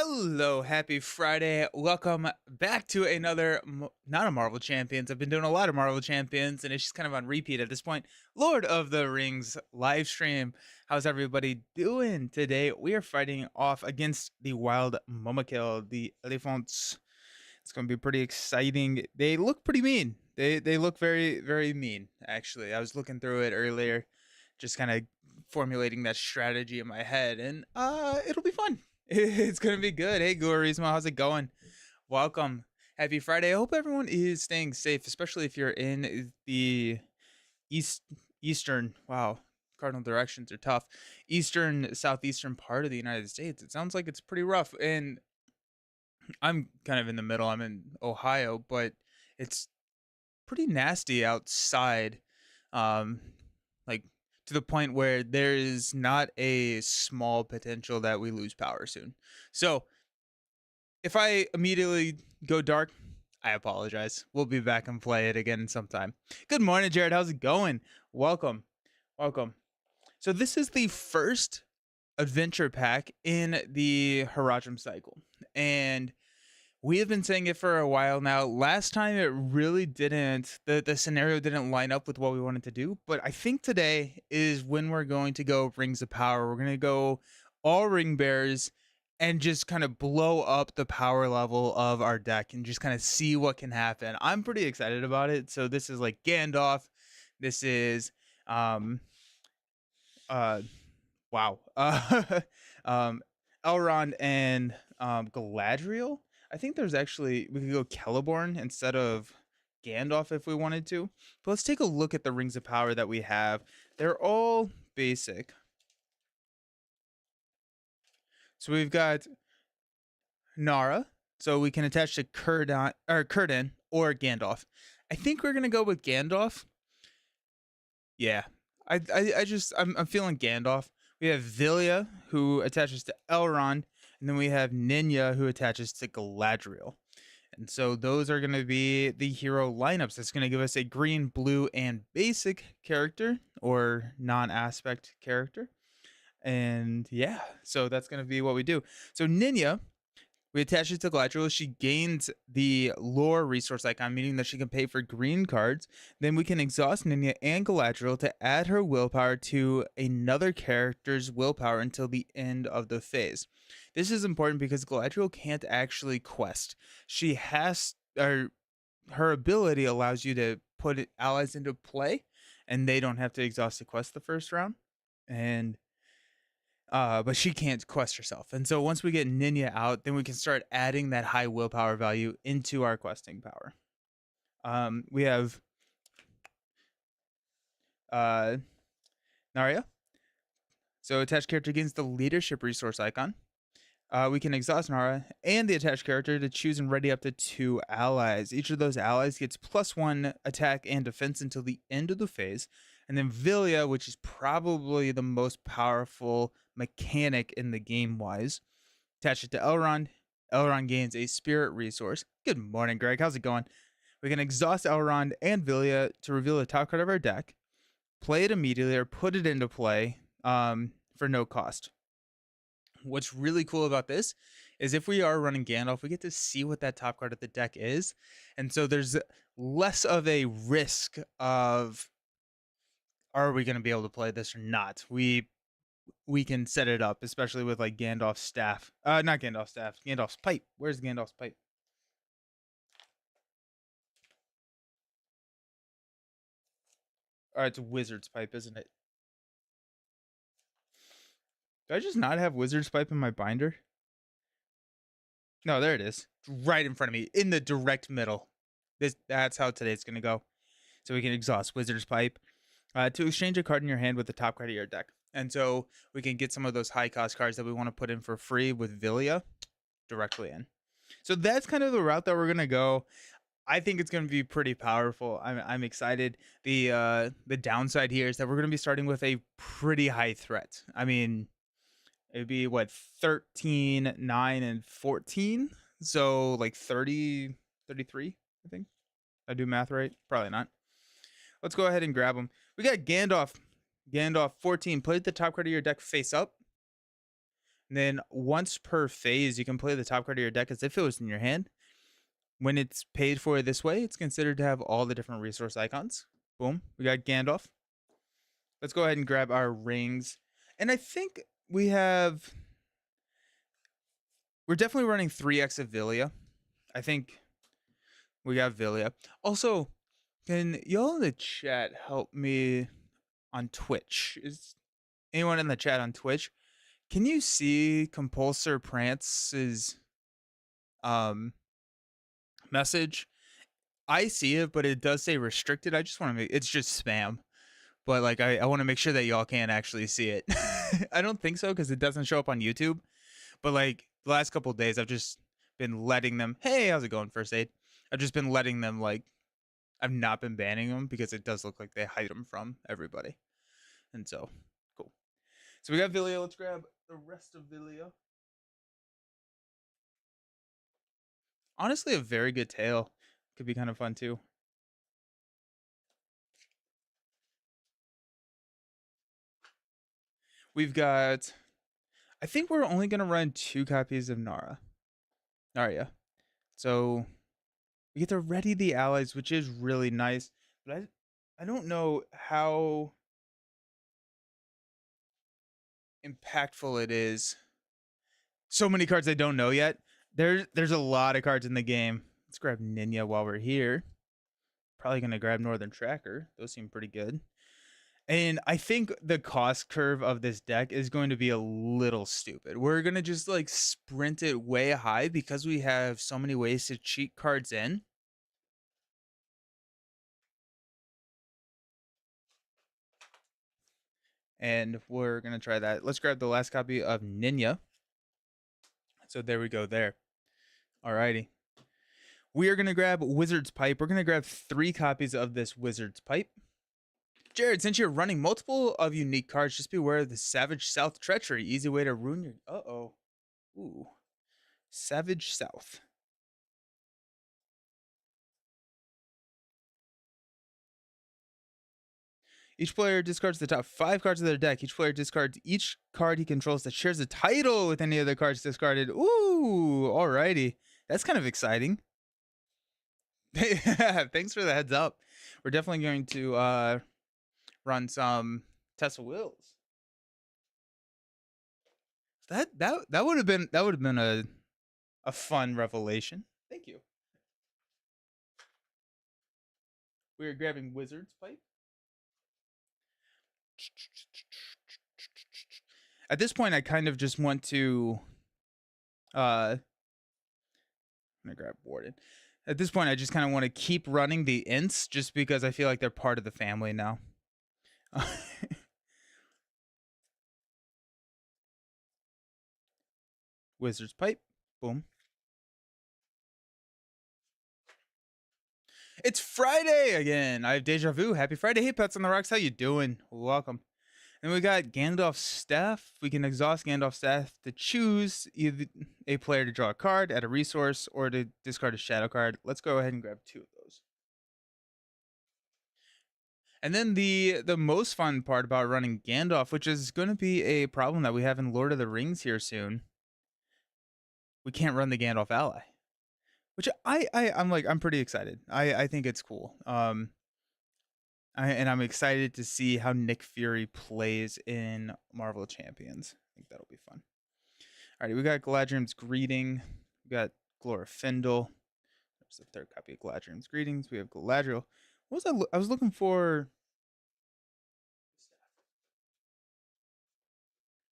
Hello, happy Friday. Welcome back to another, not a Marvel Champions. I've been doing a lot of Marvel Champions and it's just kind of on repeat at this point. Lord of the Rings live stream. How's everybody doing today? We are fighting off against the Wild Momokill, the Elephants. It's going to be pretty exciting. They look pretty mean. They look very, very mean, actually. I was looking through it earlier, just kind of formulating that strategy in my head, and it'll be fun. It's gonna be good. Hey, Guarismo, how's it going? Welcome. Happy Friday. I hope everyone is staying safe, especially if you're in the eastern. Wow, cardinal directions are tough. Eastern, southeastern part of the United States. It sounds like it's pretty rough, and I'm kind of in the middle. I'm in Ohio, but it's pretty nasty outside. Um, like to the point where there is not a small potential that we lose power soon. So if I immediately go dark, I apologize. We'll be back and play it again sometime. Good morning, Jared. How's it going? Welcome. Welcome. So this is the first adventure pack in the Harajam cycle. And we have been saying it for a while now. Last time it really didn't, the scenario didn't line up with what we wanted to do. But I think today is when we're going to go Rings of Power. We're going to go all Ring Bears and just kind of blow up the power level of our deck and just kind of see what can happen. I'm pretty excited about it. So this is like Gandalf. This is um uh wow. Um Elrond and Galadriel. I think there's actually we could go Celeborn instead of Gandalf if we wanted to. But let's take a look at the rings of power that we have. They're all basic. So we've got Nara, so we can attach to Círdan or Gandalf. I think we're gonna go with Gandalf. Yeah, I'm feeling Gandalf. We have Vilya who attaches to Elrond, and then we have Ninya who attaches to Galadriel. And so those are going to be the hero lineups. That's going to give us a green, blue, and basic character or non-aspect character. And yeah, so that's going to be what we do. So Ninya, we attach it to Galadriel. She gains the lore resource icon, meaning that she can pay for green cards. Then we can exhaust Ninya and Galadriel to add her willpower to another character's willpower until the end of the phase. This is important because Galadriel can't actually quest. She has, or her ability allows you to put allies into play, and they don't have to exhaust the quest the first round. And but she can't quest herself. And so once we get Ninya out, then we can start adding that high willpower value into our questing power. We have uh, Narya. So attached character gains the leadership resource icon. We can exhaust Nara and the attached character to choose and ready up to 2 allies. Each of those allies gets +1 attack and defense until the end of the phase. And then Vilya, which is probably the most powerful mechanic in the game wise, attach it to Elrond. Elrond gains a spirit resource. Good morning, Greg. How's it going? We can exhaust Elrond and Vilya to reveal the top card of our deck, play it immediately, or put it into play for no cost. What's really cool about this is if we are running Gandalf, we get to see what that top card of the deck is. And so there's less of a risk of, are we going to be able to play this or not? We can set it up, especially with like Gandalf's staff. Not Gandalf's staff, Gandalf's pipe. Where's Gandalf's pipe? It's Wizard's pipe, isn't it? Do I just not have Wizard's pipe in my binder? No, there it is. Right in front of me, in the direct middle. That's how today's gonna go. So we can exhaust Wizard's Pipe to exchange a card in your hand with the top card of your deck. And so we can get some of those high cost cards that we want to put in for free with Vilya directly in. So that's kind of the route that we're gonna go. I think it's going to be pretty powerful. I'm excited. The downside here is that we're going to be starting with a pretty high threat. I mean, it'd be what 13, 9, and 14. So like 30, 33, I think. I do math right? Probably not. Let's go ahead and grab them. We got Gandalf. Gandalf 14. Put the top card of your deck face up. And then once per phase, you can play the top card of your deck as if it was in your hand. When it's paid for this way, it's considered to have all the different resource icons. Boom. We got Gandalf. Let's go ahead and grab our rings. And I think we're definitely running 3x of Villia. I think we got Villia. Also, can y'all in the chat help me on Twitch? Is anyone in the chat on Twitch? Can you see Compulsor Prance's message? I see it, but it does say restricted. I just want to make it's just spam. But like I want to make sure that y'all can actually see it. I don't think so because it doesn't show up on YouTube. But like the last couple of days, I've just been letting them. Hey, how's it going, First Aid? I've just been letting them like. I've not been banning them because it does look like they hide them from everybody. And so, cool. So we got Villia. Let's grab the rest of Villia. Honestly, a very good tail. Could be kind of fun too. We've got. I think we're only gonna run 2 copies of Narya. So we get to ready the allies, which is really nice. But I don't know how impactful it is. So many cards I don't know yet. There's a lot of cards in the game. Let's grab Ninja while we're here. Probably gonna grab Northern Tracker. Those seem pretty good. And I think the cost curve of this deck is going to be a little stupid. We're going to just like sprint it way high because we have so many ways to cheat cards in. And we're going to try that. Let's grab the last copy of Ninja. So there we go there. Alrighty. We are going to grab Wizard's Pipe. We're going to grab 3 copies of this Wizard's Pipe. Jared, since you're running multiple of unique cards, just be aware of the Savage South Treachery. Easy way to ruin your... Uh-oh. Ooh. Savage South. Each player discards the top 5 cards of their deck. Each player discards each card he controls that shares a title with any other cards discarded. Ooh, alrighty. That's kind of exciting. Thanks for the heads up. We're definitely going to run some Tesla Wheels. That would have been a fun revelation. Thank you. We're grabbing Wizard's Pipe. At this point, I kind of just want to I'm gonna grab Warden. At this point, I just kind of want to keep running the ints just because I feel like they're part of the family now. Wizard's Pipe. Boom. It's Friday again. I have deja vu. Happy Friday. Hey, Pets on the Rocks. How you doing? Welcome. And we got Gandalf's Staff. We can exhaust Gandalf's Staff to choose either a player to draw a card, add a resource, or to discard a shadow card. Let's go ahead and grab 2 of those. And then the most fun part about running Gandalf, which is going to be a problem that we have in Lord of the Rings here soon. We can't run the Gandalf ally, which I'm pretty excited. I think it's cool. And I'm excited to see how Nick Fury plays in Marvel Champions. I think that'll be fun. Alrighty, we got Galadriel's Greeting. We got Glorfindel. There's the 3rd copy of Galadriel's Greetings. We have Galadriel. What was that? I was looking for.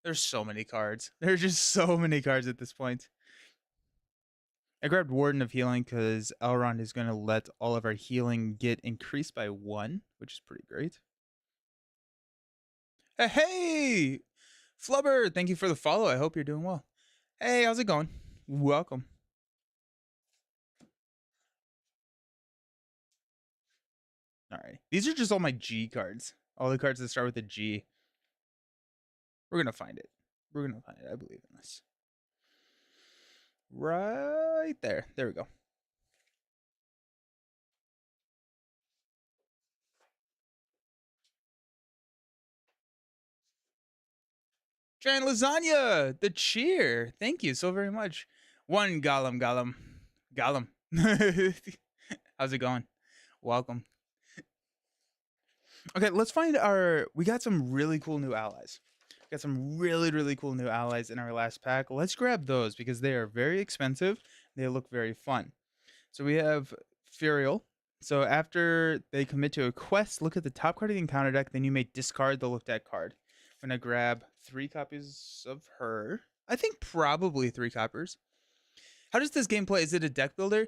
There's so many cards. There's just so many cards at this point. I grabbed Warden of Healing because Elrond is going to let all of our healing get increased by 1, which is pretty great. Hey, Flubber, thank you for the follow. I hope you're doing well. Hey, how's it going? Welcome. All right. These are just all my G cards. All the cards that start with a G. We're going to find it. We're going to find it. I believe in this. Right there. There we go. Giant Lasagna, the cheer. Thank you so very much. One Gollum. Gollum. How's it going? Welcome. Okay, let's find our. We got some really cool new allies. Got some really cool new allies in our last pack. Let's grab those because they are very expensive. They look very fun. So we have Furiel. So after they commit to a quest, look at the top card of the encounter deck. Then you may discard the looked at card. I'm gonna grab 3 copies of her. I think probably 3 copies. How does this game play? Is it a deck builder?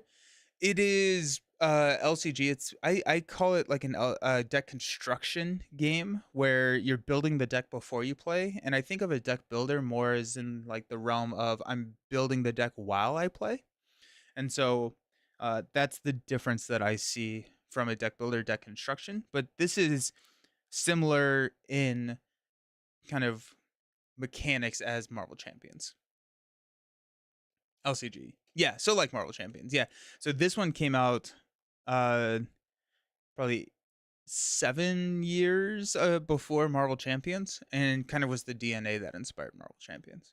It is LCG. I call it like a deck construction game where you're building the deck before you play, and I think of a deck builder more as in like the realm of I'm building the deck while I play, and so that's the difference that I see from a deck builder deck construction. But this is similar in kind of mechanics as Marvel Champions. LCG. Yeah, so like Marvel Champions. Yeah. So this one came out probably 7 years before Marvel Champions and kind of was the DNA that inspired Marvel Champions.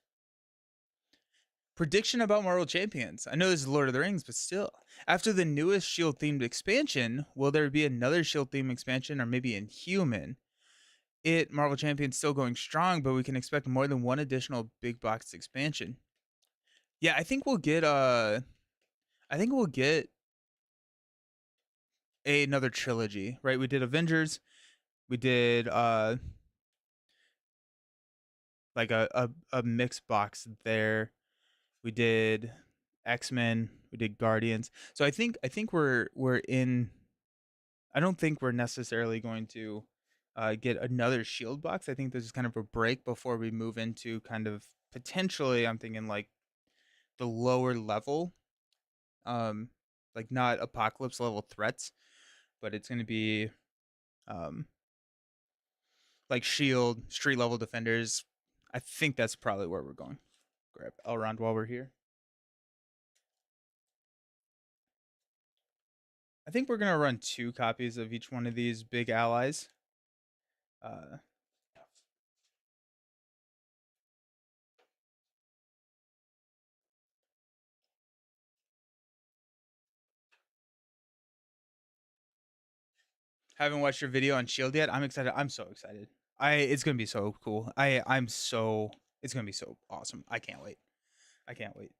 Prediction about Marvel Champions. I know this is Lord of the Rings, but still. After the newest Shield themed expansion, will there be another Shield themed expansion or maybe Inhuman? Marvel Champions still going strong, but we can expect more than one additional big box expansion. Yeah, I think we'll get another trilogy, right? We did Avengers, we did like a mixed box there. We did X-Men, we did Guardians. So I think we're in. I don't think we're necessarily going to get another Shield box. I think this is kind of a break before we move into kind of potentially. I'm thinking like the lower level, like not apocalypse level threats, but it's going to be like Shield street level defenders. I think that's probably where we're going. Grab Elrond while we're here. I think we're gonna run 2 copies of each one of these big allies. Haven't watched your video on Shield yet. I'm excited. I'm so excited. It's gonna be so cool. It's gonna be so awesome. I can't wait. I can't wait.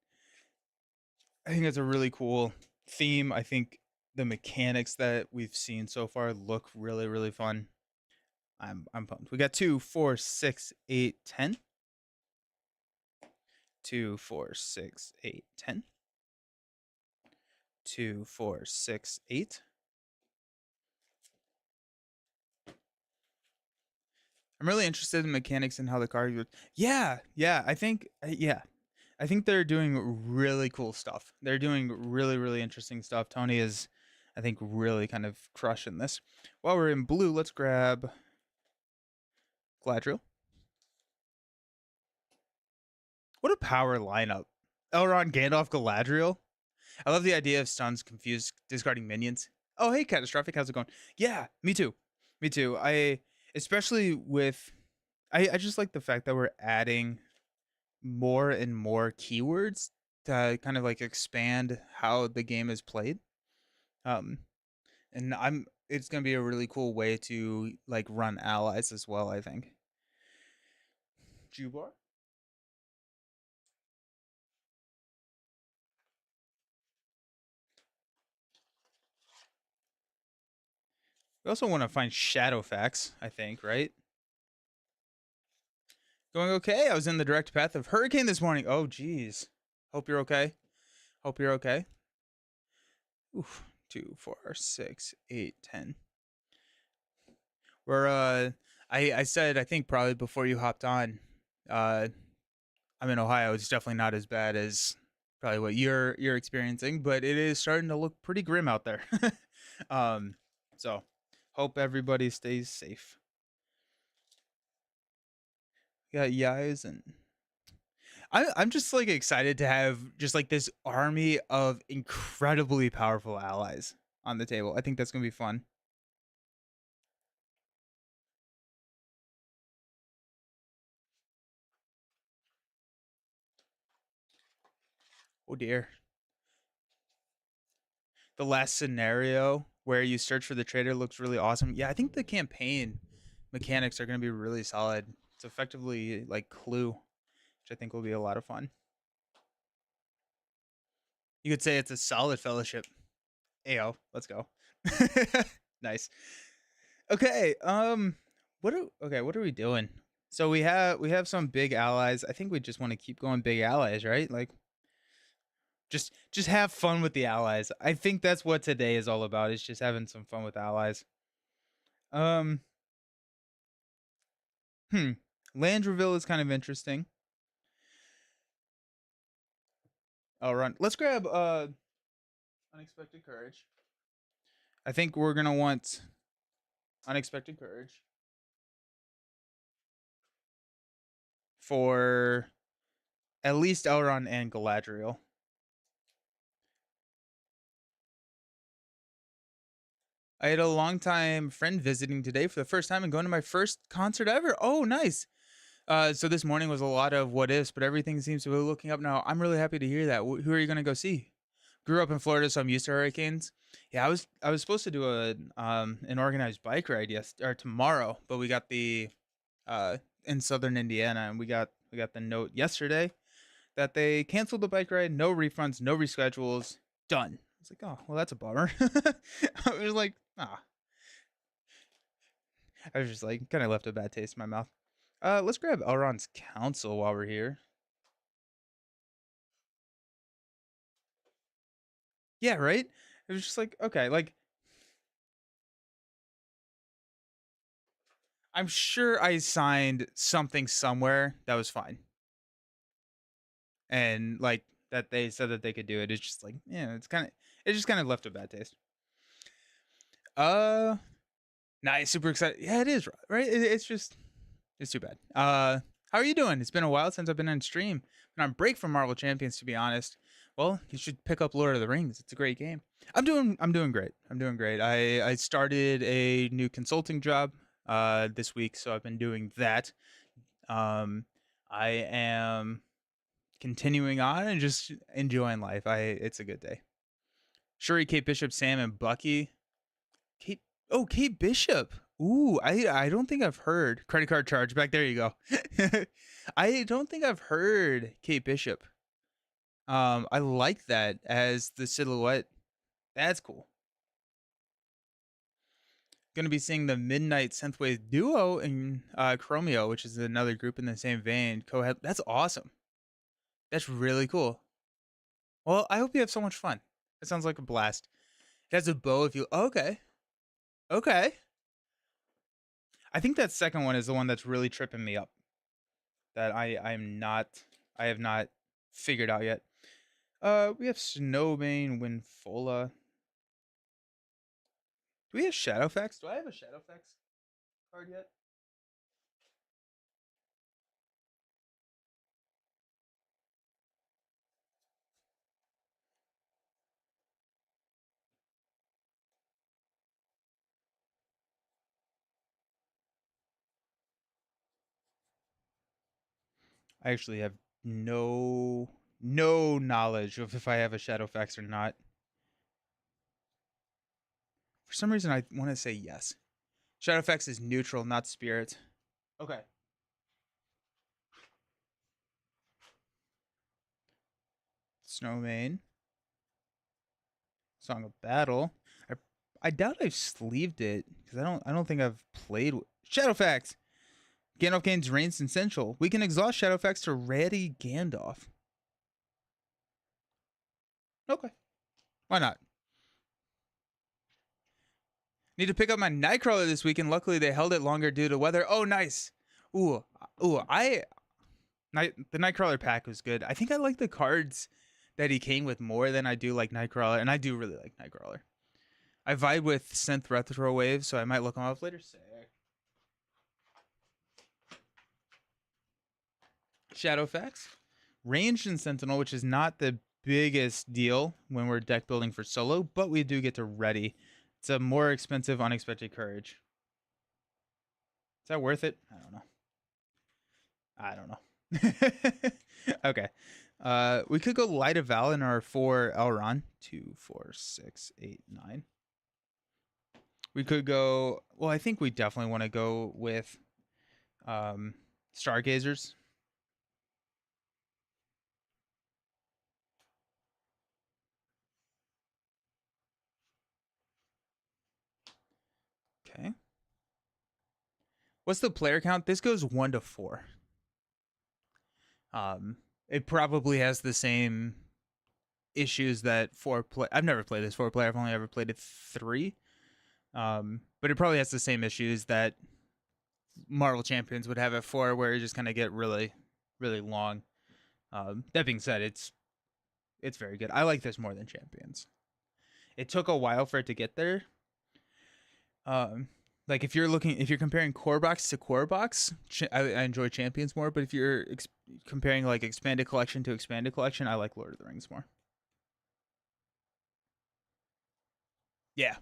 I think it's a really cool theme. I think the mechanics that we've seen so far look really fun. I'm pumped. We got 2, 4, 6, 8, 10. 2, 4, 6, 8, 10. 2, 4, 6, 8. I'm really interested in mechanics and how the card goes. Yeah. I think I think they're doing really cool stuff. They're doing really interesting stuff. Tony is, I think, really kind of crushing this. While we're in blue, let's grab Galadriel. What a power lineup. Elrond, Gandalf, Galadriel. I love the idea of stuns, confused, discarding minions. Oh, hey, Catastrophic. How's it going? Yeah, me too. Me too. Especially with, I just like the fact that we're adding more and more keywords to kind of like expand how the game is played. And it's gonna be a really cool way to like run allies as well, I think. Jubar? We also want to find Shadowfax, I think, right? Going okay. I was in the direct path of Hurricane this morning. Oh, geez. Hope you're okay. Hope you're okay. Oof. 2, 4, 6, 8, 10. We're I said I think probably before you hopped on, I'm in Ohio. It's definitely not as bad as probably what you're experiencing, but it is starting to look pretty grim out there. So hope everybody stays safe. Yeah, Yais and I'm just like excited to have just like this army of incredibly powerful allies on the table. I think that's gonna be fun. Oh dear. The last scenario where you search for the trader looks really awesome. Yeah, I think the campaign mechanics are going to be really solid. It's effectively like Clue, which I think will be a lot of fun. You could say it's a solid fellowship. Ayo, let's go. Nice. Okay, what are we doing? So we have some big allies. I think we just want to keep going big allies, right? Like just have fun with the allies. I think that's what today is all about. Is just having some fun with allies. Um, hmm. Landreville is kind of interesting. I'll run. Let's grab unexpected courage. I think we're gonna want unexpected courage for at least Elrond and Galadriel. I had a longtime friend visiting today for the first time and going to my first concert ever. Oh, nice. So this morning was a lot of what ifs, but everything seems to be looking up now. I'm really happy to hear that. Who are you going to go see? Grew up in Florida, so I'm used to hurricanes. Yeah, I was supposed to do an organized bike ride tomorrow, but we got the in southern Indiana, and we got the note yesterday that they canceled the bike ride. No refunds, no reschedules. Done. I was like, oh, well, that's a bummer. I was like, ah. I was just like, kind of left a bad taste in my mouth. Let's grab Elrond's council while we're here. Yeah, right? It was just like, okay, like I'm sure I signed something somewhere that was fine. And like that they said that they could do it. It's just like, yeah, it just kind of left a bad taste. Uh nice, super excited. Yeah, it is, right? It's just it's too bad. How are you doing? It's been a while since I've been on stream. Been on break from Marvel Champions, to be honest. Well, you should pick up Lord of the Rings. It's a great game. I'm doing great. I'm doing great. I started a new consulting job this week, so I've been doing that. Um I am continuing on and just enjoying life. It's a good day. Shuri, Kate Bishop, Sam, and Bucky. Kate Kate Bishop. Ooh, I don't think I've heard credit card charge back there. You go. I don't think I've heard Kate Bishop. I like that as the silhouette. That's cool. Going to be seeing the Midnight Synthwave duo in Chromeo, which is another group in the same vein. Co-head. That's awesome. That's really cool. Well, I hope you have so much fun. It sounds like a blast. It has a bow. If you okay, okay. I think that second one is the one that's really tripping me up. That I have not figured out yet. We have Snowbane, Winfola. Do we have Shadowfax? Do I have a Shadowfax card yet? I actually have no knowledge of if I have a Shadowfax or not. For some reason, I want to say yes. Shadowfax is neutral, not spirit. Okay. Snowmane. Song of Battle. I doubt I've sleeved it because I don't think I've played Shadowfax. Gandalf gains Reigns Essential. We can exhaust Shadowfax to ready Gandalf. Okay. Why not? Need to pick up my Nightcrawler this weekend. Luckily, they held it longer due to weather. Oh, nice. Ooh, the Nightcrawler pack was good. I think I like the cards that he came with more than I do like Nightcrawler, and I do really like Nightcrawler. I vibe with Synth Retro Wave, so I might look them up later. Shadowfax, Ranged and Sentinel, which is not the biggest deal when we're deck building for solo, but we do get to ready. It's a more expensive Unexpected Courage. Is that worth it? I don't know. Okay. We could go Light of Valinor for Elrond. 2, 4, 6, 8, 9. We could go. Well, I think we definitely want to go with Stargazers. Okay. What's the player count? This goes 1 to 4. It probably has the same issues that 4 play. I've never played this 4 player. I've only ever played it 3. But it probably has the same issues that Marvel Champions would have at 4, where it just kind of get really, really long. That being said, it's very good. I like this more than Champions. It took a while for it to get there. Like if you're comparing core box to core box, I enjoy Champions more. But if you're comparing like expanded collection to expanded collection, I like Lord of the Rings more. Yeah,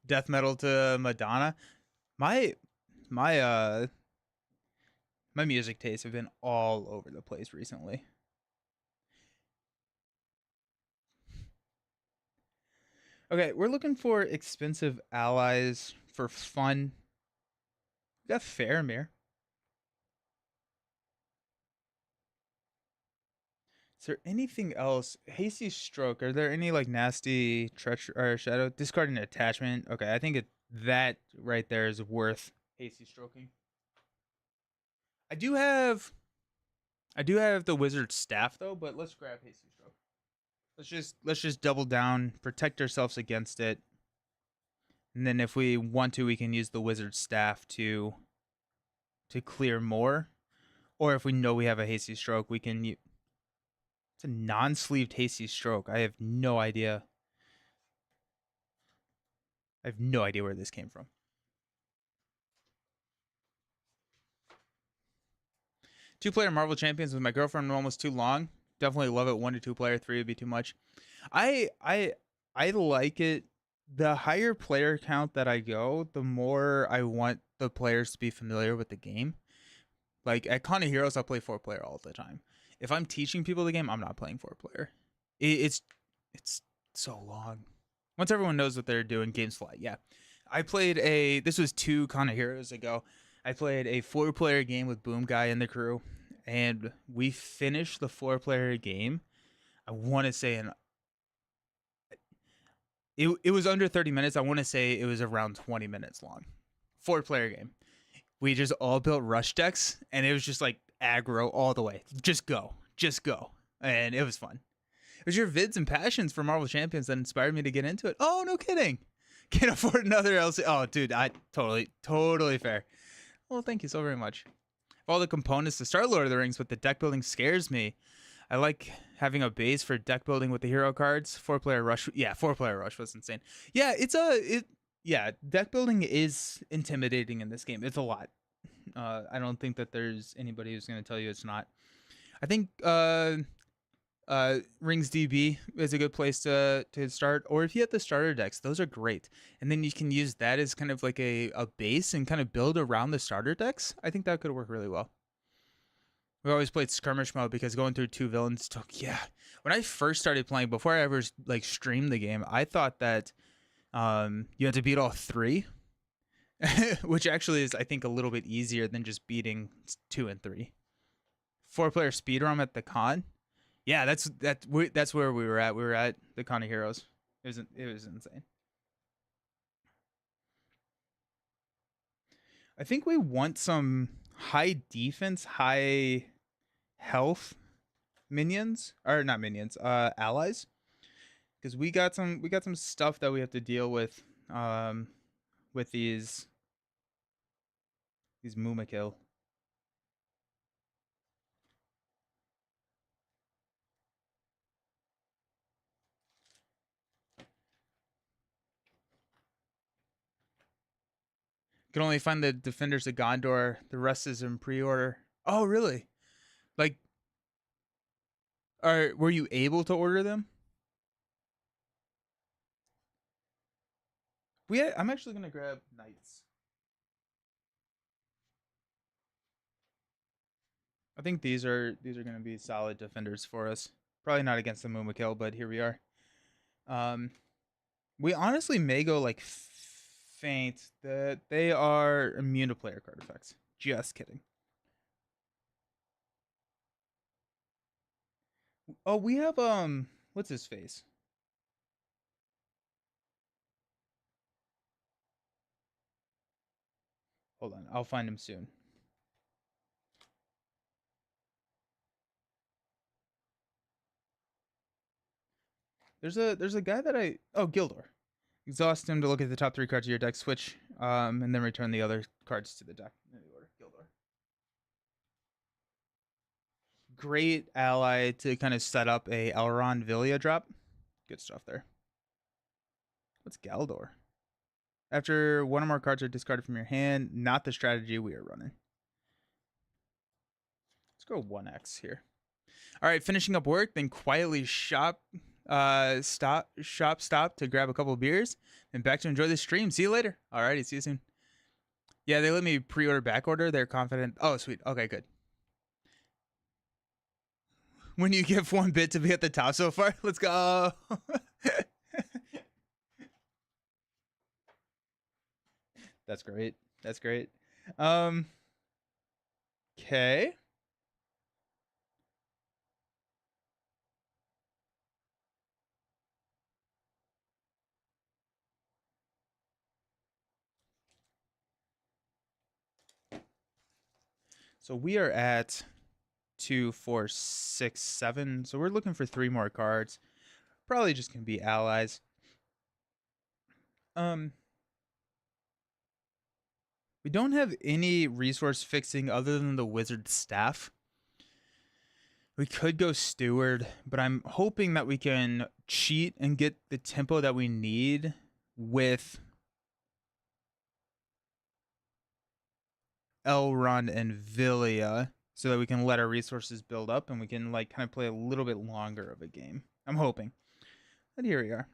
death metal to Madonna. My my uh my music tastes have been all over the place recently. Okay, we're looking for expensive allies for fun. We got Faramir. Is there anything else? Hasty Stroke. Are there any like nasty treachery or shadow? Discarding an attachment. Okay, I think that right there is worth hasty stroking. I do have the wizard staff though, but let's grab hasty stroke. Let's just double down, protect ourselves against it, and then if we want to, we can use the wizard staff to clear more. Or if we know we have a hasty stroke, we can. It's a non-sleeved hasty stroke. I have no idea. I have no idea where this came from. Two-player Marvel Champions with my girlfriend almost too long. Definitely love it. 1 to 2 player, 3 would be too much. I like it. The higher player count that I go, the more I want the players to be familiar with the game. Like at Con of Heroes, I play 4-player all the time. If I'm teaching people the game, I'm not playing 4-player. It's so long. Once everyone knows what they're doing, games fly. Yeah, I played this was 2 Con of Heroes ago. I played a 4-player game with Boom Guy and the crew, and we finished the 4-player game. I want to say it was under 30 minutes. I want to say it was around 20 minutes long. 4-player game. We just all built rush decks, and it was just like aggro all the way. Just go, and it was fun. It was your vids and passions for Marvel Champions that inspired me to get into it. Oh, no kidding. Can't afford another LC. Oh, dude, I totally fair. Well, thank you so very much. All the components to start Lord of the Rings, but the deck building scares me. I like having a base for deck building with the hero cards. 4-player rush. Yeah, 4-player rush was insane. Yeah, deck building is intimidating in this game. It's a lot. I don't think that there's anybody who's going to tell you it's not. I think Rings DB is a good place to start, or if you have the starter decks, those are great, and then you can use that as kind of like a base and kind of build around the starter decks. I think that could work really well. We always played skirmish mode because going through 2 villains took, yeah. When I first started playing, before I ever like streamed the game, I thought that you had to beat all 3, which actually is, I think, a little bit easier than just beating 2 and 3. 4-player speedrun at the con. Yeah, that's where we were at. We were at the Con of Heroes. It was insane. I think we want some high defense, high health minions, or not minions, allies, because we got some stuff that we have to deal with with these Mumakil. Can only find the Defenders of Gondor. The rest is in pre-order. Oh, really? Like, were you able to order them? I'm actually gonna grab Knights. I think these are going to be solid defenders for us. Probably not against the Mumakil, but here we are. We honestly may go like Faint. That they are immune to player card effects. Just kidding. Oh, we have what's his face? Hold on, I'll find him soon. There's a guy that Gildor. Exhaust him to look at the top 3 cards of your deck, switch, and then return the other cards to the deck. Gildor. Great ally to kind of set up a Elrond Villia drop. Good stuff there. What's Galdor? After one or more cards are discarded from your hand, not the strategy we are running. Let's go 1x here. All right, finishing up work, then quietly stop to grab a couple of beers, and back to enjoy the stream. See you later. Alrighty, see you soon. Yeah, they let me pre-order back order. They're confident. Oh, sweet. Okay, good. When you give 1 bit to be at the top so far, let's go. That's great. That's great. Okay. So we are at 2, 4, 6, 7. So we're looking for 3 more cards. Probably just gonna be allies. We don't have any resource fixing other than the wizard staff. We could go steward, but I'm hoping that we can cheat and get the tempo that we need with Elrond and Villia, so that we can let our resources build up and we can like kind of play a little bit longer of a game. I'm hoping. And here we are.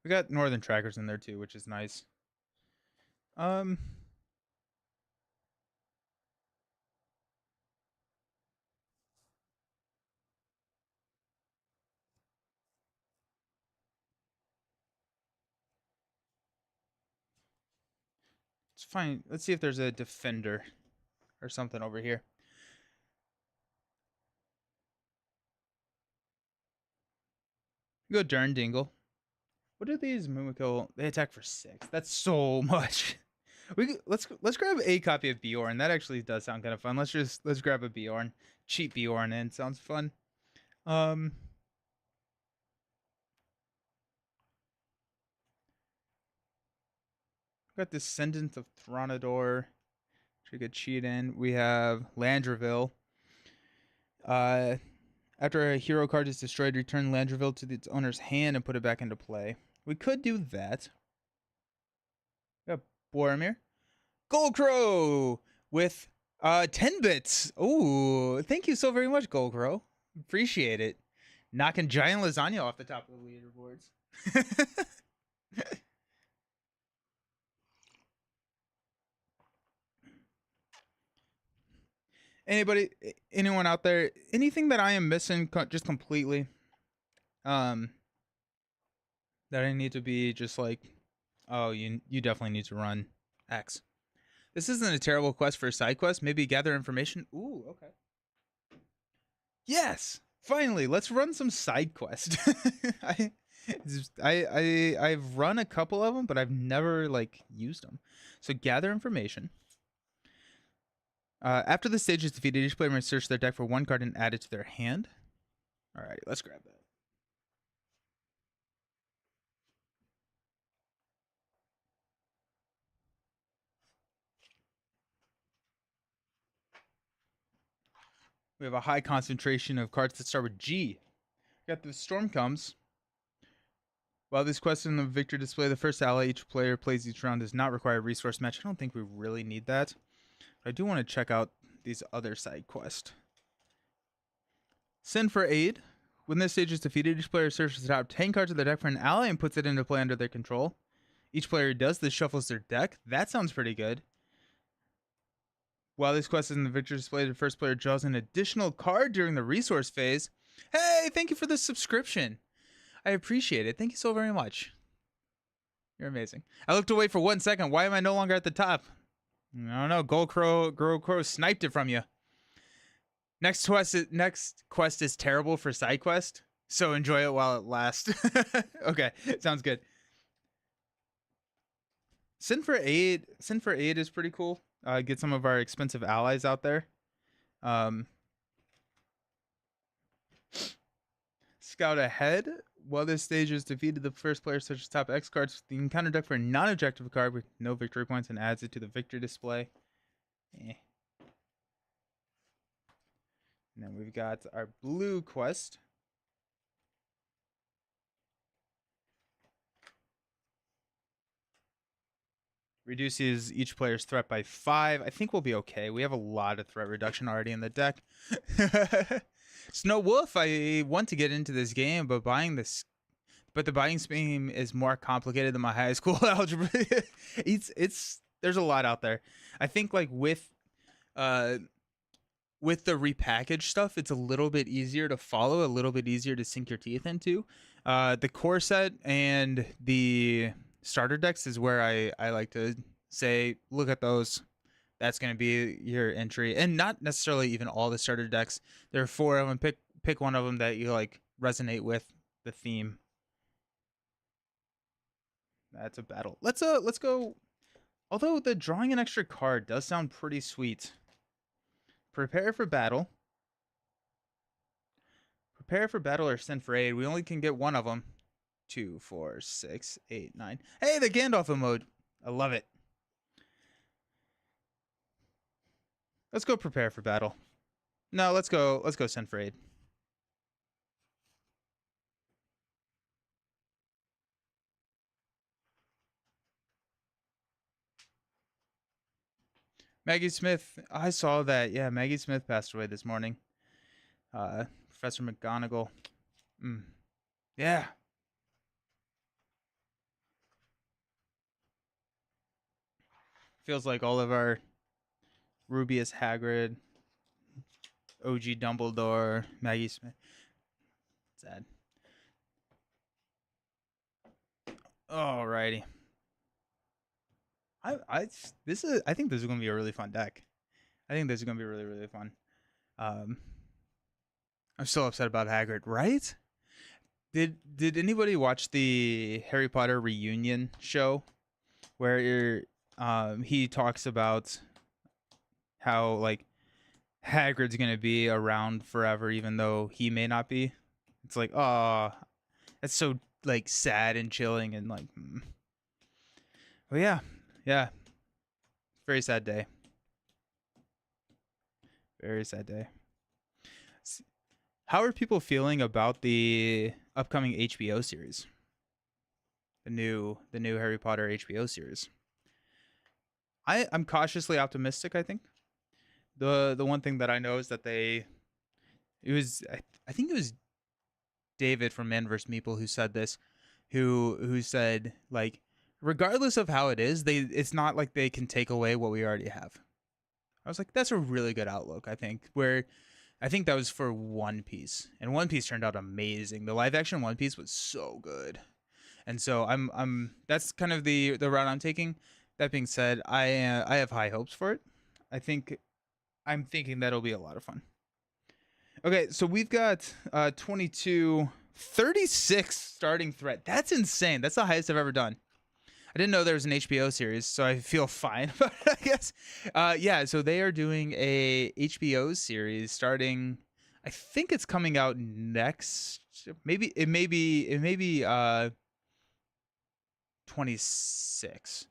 We got Northern Trackers in there too, which is nice. It's fine. Let's see if there's a defender or something over here. Go Durn Dingle. What are these Mumakil? They attack for 6. That's so much. Let's grab a copy of Bjorn. That actually does sound kind of fun. Let's grab a Bjorn. Cheap Bjorn in. Sounds fun. Got Descendant of Thronador. Which we could cheat in. We have Landraville. After a hero card is destroyed, return Landraville to its owner's hand and put it back into play. We could do that. We got Boromir. Goldcrow with 10 bits. Ooh, thank you so very much, Goldcrow. Appreciate it. Knocking Giant Lasagna off the top of the leaderboards. Anyone out there, anything that I am missing just completely, that I need to be just like, oh, you definitely need to run X. This isn't a terrible quest for a side quest. Maybe gather information. Ooh, okay. Yes, finally, let's run some side quest. I've run a couple of them, but I've never like used them. So gather information. After the stage is defeated, each player may search their deck for 1 card and add it to their hand. Alright, let's grab that. We have a high concentration of cards that start with G. We got the Storm Comes. While this quest in the victor display, the first ally each player plays each round does not require a resource match. I don't think we really need that. But I do want to check out these other side quests. Send for Aid. When this stage is defeated, each player searches the top 10 cards of their deck for an ally and puts it into play under their control. Each player who does this shuffles their deck. That sounds pretty good. While this quest is in the victory display, the first player draws an additional card during the resource phase. Hey, thank you for the subscription. I appreciate it. Thank you so very much. You're amazing. I looked away for 1 second. Why am I no longer at the top? I don't know. Gold Crow sniped it from you. Next quest is terrible for side quest, so enjoy it while it lasts. Okay, sounds good. Sin for Aid is pretty cool. Get some of our expensive allies out there. Scout ahead. While this stage is defeated, the first player searches top X cards. You can counter deck for a non-objective card with no victory points and adds it to the victory display. And then we've got our blue quest. Reduces each player's threat by 5. I think we'll be okay. We have a lot of threat reduction already in the deck. Snow Wolf, I want to get into this game, but the buying scheme is more complicated than my high school algebra. There's a lot out there. I think like with the repackaged stuff, it's a little bit easier to follow, a little bit easier to sink your teeth into. The core set and the starter decks is where I like to say, look at those. That's going to be your entry, and not necessarily even all the starter decks. There are 4 of them. Pick one of them that you like resonate with the theme. That's a battle. Let's go. Although the drawing an extra card does sound pretty sweet. Prepare for battle. Prepare for battle or send for aid. We only can get one of them. 2, 4, 6, 8, 9. Hey, the Gandalf mode. I love it. Let's go prepare for battle. No, let's go send for aid. Maggie Smith. I saw that. Yeah, Maggie Smith passed away this morning. Professor McGonagall. Yeah. Feels like all of our Rubius Hagrid, OG Dumbledore, Maggie Smith. Sad. Alrighty. I think this is gonna be a really fun deck. I think this is gonna be really, really fun. I'm still upset about Hagrid, right? Did anybody watch the Harry Potter reunion show where he talks about how like Hagrid's gonna be around forever even though he may not be? It's like, oh, that's so like sad and chilling and like but yeah, very sad day. Very sad day. How are people feeling about the upcoming HBO series? The new Harry Potter HBO series. I'm cautiously optimistic, I think. The one thing that I know is that I think it was David from Man vs. Meeple who said this, who said like regardless of how it is, it's not like they can take away what we already have. I was like, that's a really good outlook, I think. I think that was for One Piece, and One Piece turned out amazing. The live action One Piece was so good, and so that's kind of the route I'm taking. That being said, I have high hopes for it. I'm thinking that'll be a lot of fun. Okay, so we've got 22, 36 starting threat. That's insane. That's the highest I've ever done. I didn't know there was an HBO series, so I feel fine about it, I guess. Yeah, so they are doing a HBO series starting, I think it's coming out next, maybe 26.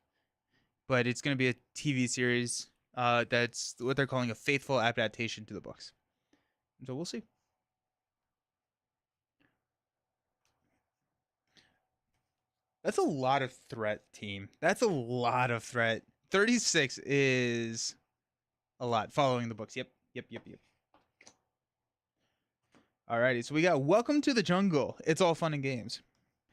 But it's going to be a TV series that's what they're calling a faithful adaptation to the books. So we'll see. That's a lot of threat, team. That's a lot of threat. 36 is a lot. Following the books. Yep. Alrighty, so we got Welcome to the Jungle. It's all fun and games.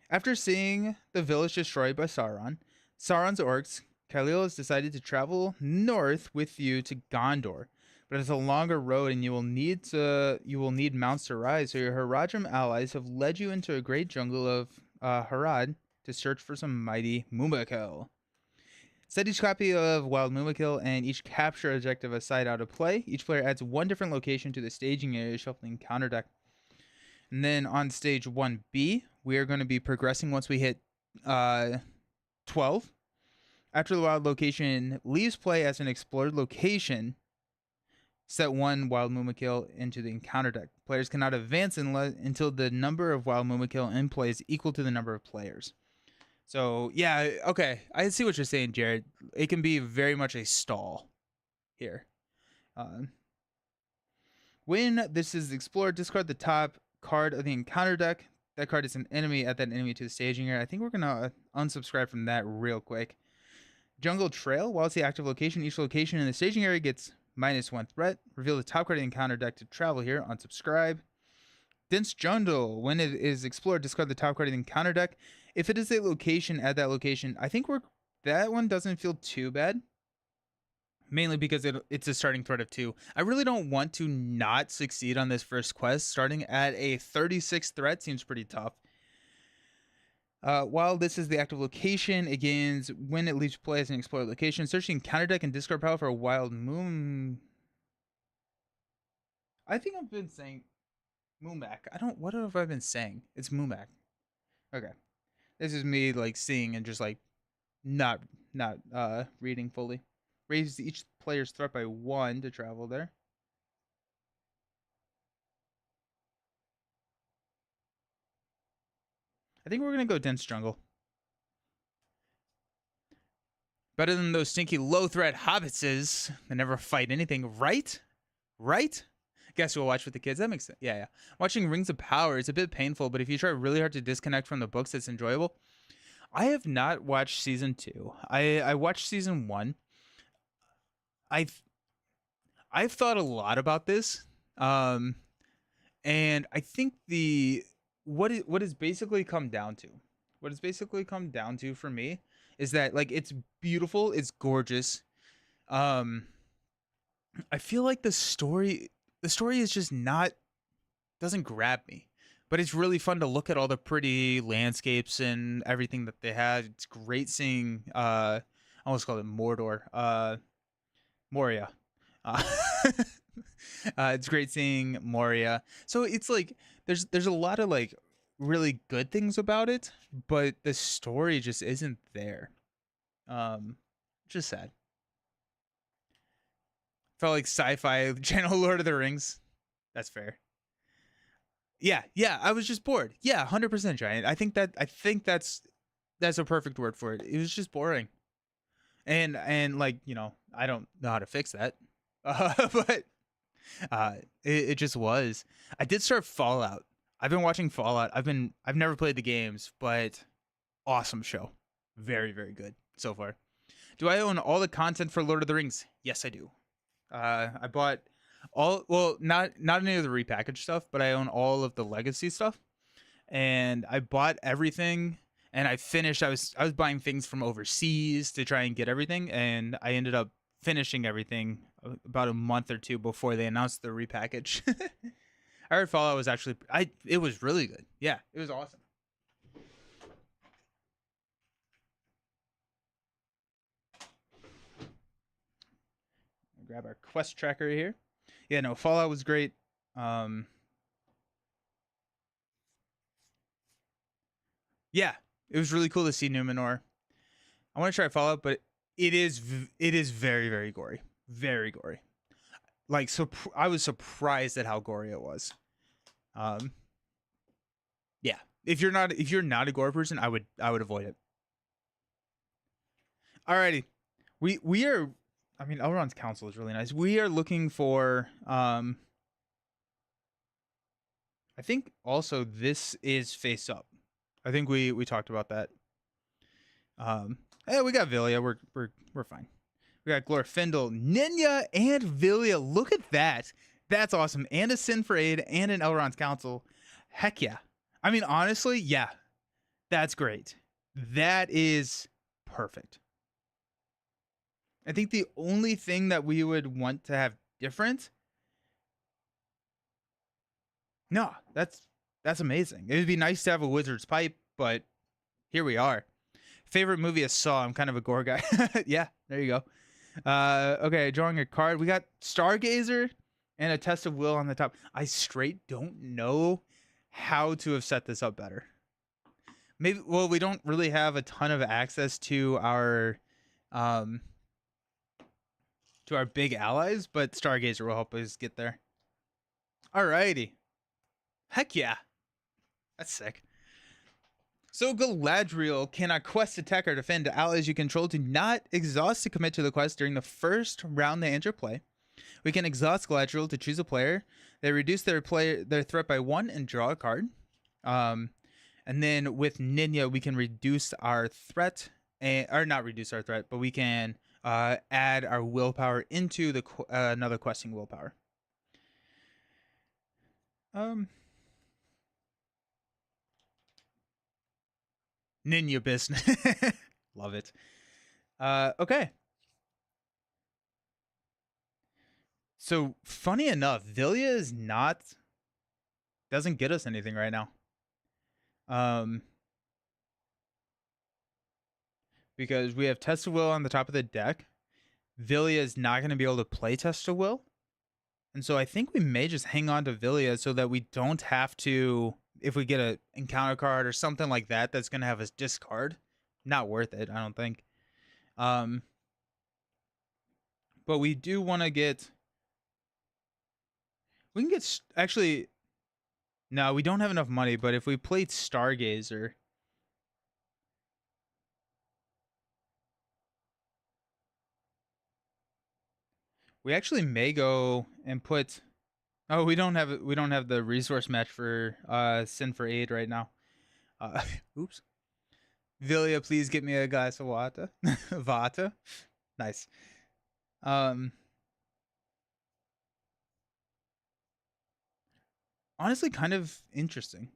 After seeing the village destroyed by Sauron, Sauron's orcs, Khalil has decided to travel north with you to Gondor, but it's a longer road, and you will need mounts to ride. So your Haradrim allies have led you into a great jungle of Harad to search for some mighty Mumakil. Set each copy of Wild Mumakil and each capture objective aside out of play. Each player adds one different location to the staging area shuffling counter deck. And then on stage 1B, we are going to be progressing once we hit 12. After the wild location leaves play as an explored location, set one Wild Mumakil into the encounter deck. Players cannot advance until the number of Wild Mumakil in play is equal to the number of players. So, yeah, okay. I see what you're saying, Jared. It can be very much a stall here. When this is explored, discard the top card of the encounter deck. That card is an enemy. Add that enemy to the staging area. I think we're going to unsubscribe from that real quick. Jungle Trail. While it's the active location, each location in the staging area gets -1 threat. Reveal the top card of the encounter deck to travel here. Unsubscribe. Dense Jungle. When it is explored, discard the top card of the encounter deck. If it is a location, add that location. I think that one doesn't feel too bad. Mainly because it's a starting threat of 2. I really don't want to not succeed on this first quest. Starting at a 36 threat seems pretty tough. While this is the active location, again, when it leaves play as an explored location, search the encounter deck and discard power for a Wild Moon. I think I've been saying Moomak. What have I been saying? It's Moomak. Okay. This is me like seeing and just like not reading fully. Raise each player's threat by 1 to travel there. I think we're going to go Dense Jungle. Better than those stinky low threat hobbitses that never fight anything, right? Right? Guess we'll watch with the kids. That makes sense. Yeah. Watching Rings of Power is a bit painful, but if you try really hard to disconnect from the books, it's enjoyable. I have not watched season 2. I watched season 1. I've thought a lot about this, and I think what has basically come down to for me is that like it's beautiful, it's gorgeous. I feel like the story is just doesn't grab me, but it's really fun to look at all the pretty landscapes and everything that they had. It's great seeing I almost called it Mordor. Moria. It's great seeing Moria. So it's like there's a lot of like really good things about it, but the story just isn't there. Just sad. Felt like sci-fi channel Lord of the Rings. That's fair. Yeah, I was just bored. Yeah, 100% Giant. I think that's a perfect word for it. It was just boring. And like, I don't know how to fix that. But it just was. I did start Fallout. I've been watching Fallout. I've never played the games, but awesome show. Very, very good so far. Do I own all the content for Lord of the Rings? Yes, I do. I bought not any of the repackaged stuff, but I own all of the legacy stuff. And I bought everything, and I finished. I was buying things from overseas to try and get everything, and I ended up finishing everything about a month or 2 before they announced the repackage. I heard Fallout was actually it was really good. Yeah, it was awesome. I'll grab our quest tracker here. Yeah, no, Fallout was great. Yeah, it was really cool to see Numenor. I want to try Fallout, but it is very, very gory. Very gory. Like, so I was surprised at how gory it was. Yeah. If you're not a gore person, I would avoid it. Alrighty. We are, I mean, Elrond's council is really nice. We are looking for I think also this is face up. I think we talked about that. Hey, we got Vilya. We're fine. We got Glorfindel, Ninya, and Vilya. Look at that. That's awesome. And a Sin for Aid and an Elrond's Council. Heck yeah. I mean, honestly, yeah. That's great. That is perfect. I think the only thing that we would want to have different. No, that's amazing. It would be nice to have a wizard's pipe, but here we are. Favorite movie is Saw. I'm kind of a gore guy. Yeah, there you go. Okay, drawing a card. We got Stargazer and a Test of Will on the top. I straight don't know how to have set this up better. Maybe, well, we don't really have a ton of access to our big allies, but Stargazer will help us get there. Alrighty. Heck yeah. That's sick. So Galadriel cannot quest, attack, or defend. Allies you control do not exhaust to commit to the quest during the first round they enter play. We can exhaust Galadriel to choose a player. They reduce their threat by 1 and draw a card. And then with Ninya, we can reduce our threat, or not reduce our threat, but we can add our willpower into the another questing willpower. Ninya business. Love it. Okay. So funny enough, Vilya doesn't get us anything right now. Because we have Test of Will on the top of the deck. Vilya is not going to be able to play Test of Will. And so I think we may just hang on to Vilya so that we don't have to, if we get an encounter card or something like that that's going to have us discard. Not worth it, I don't think. But we do want to get... We can get... Actually, no, we don't have enough money, but if we played Stargazer... We actually may go and put... Oh, we don't have the resource match for Sin for Aid right now. Oops. Vilya, please get me a glass of water. Vata. Nice. Honestly, kind of interesting.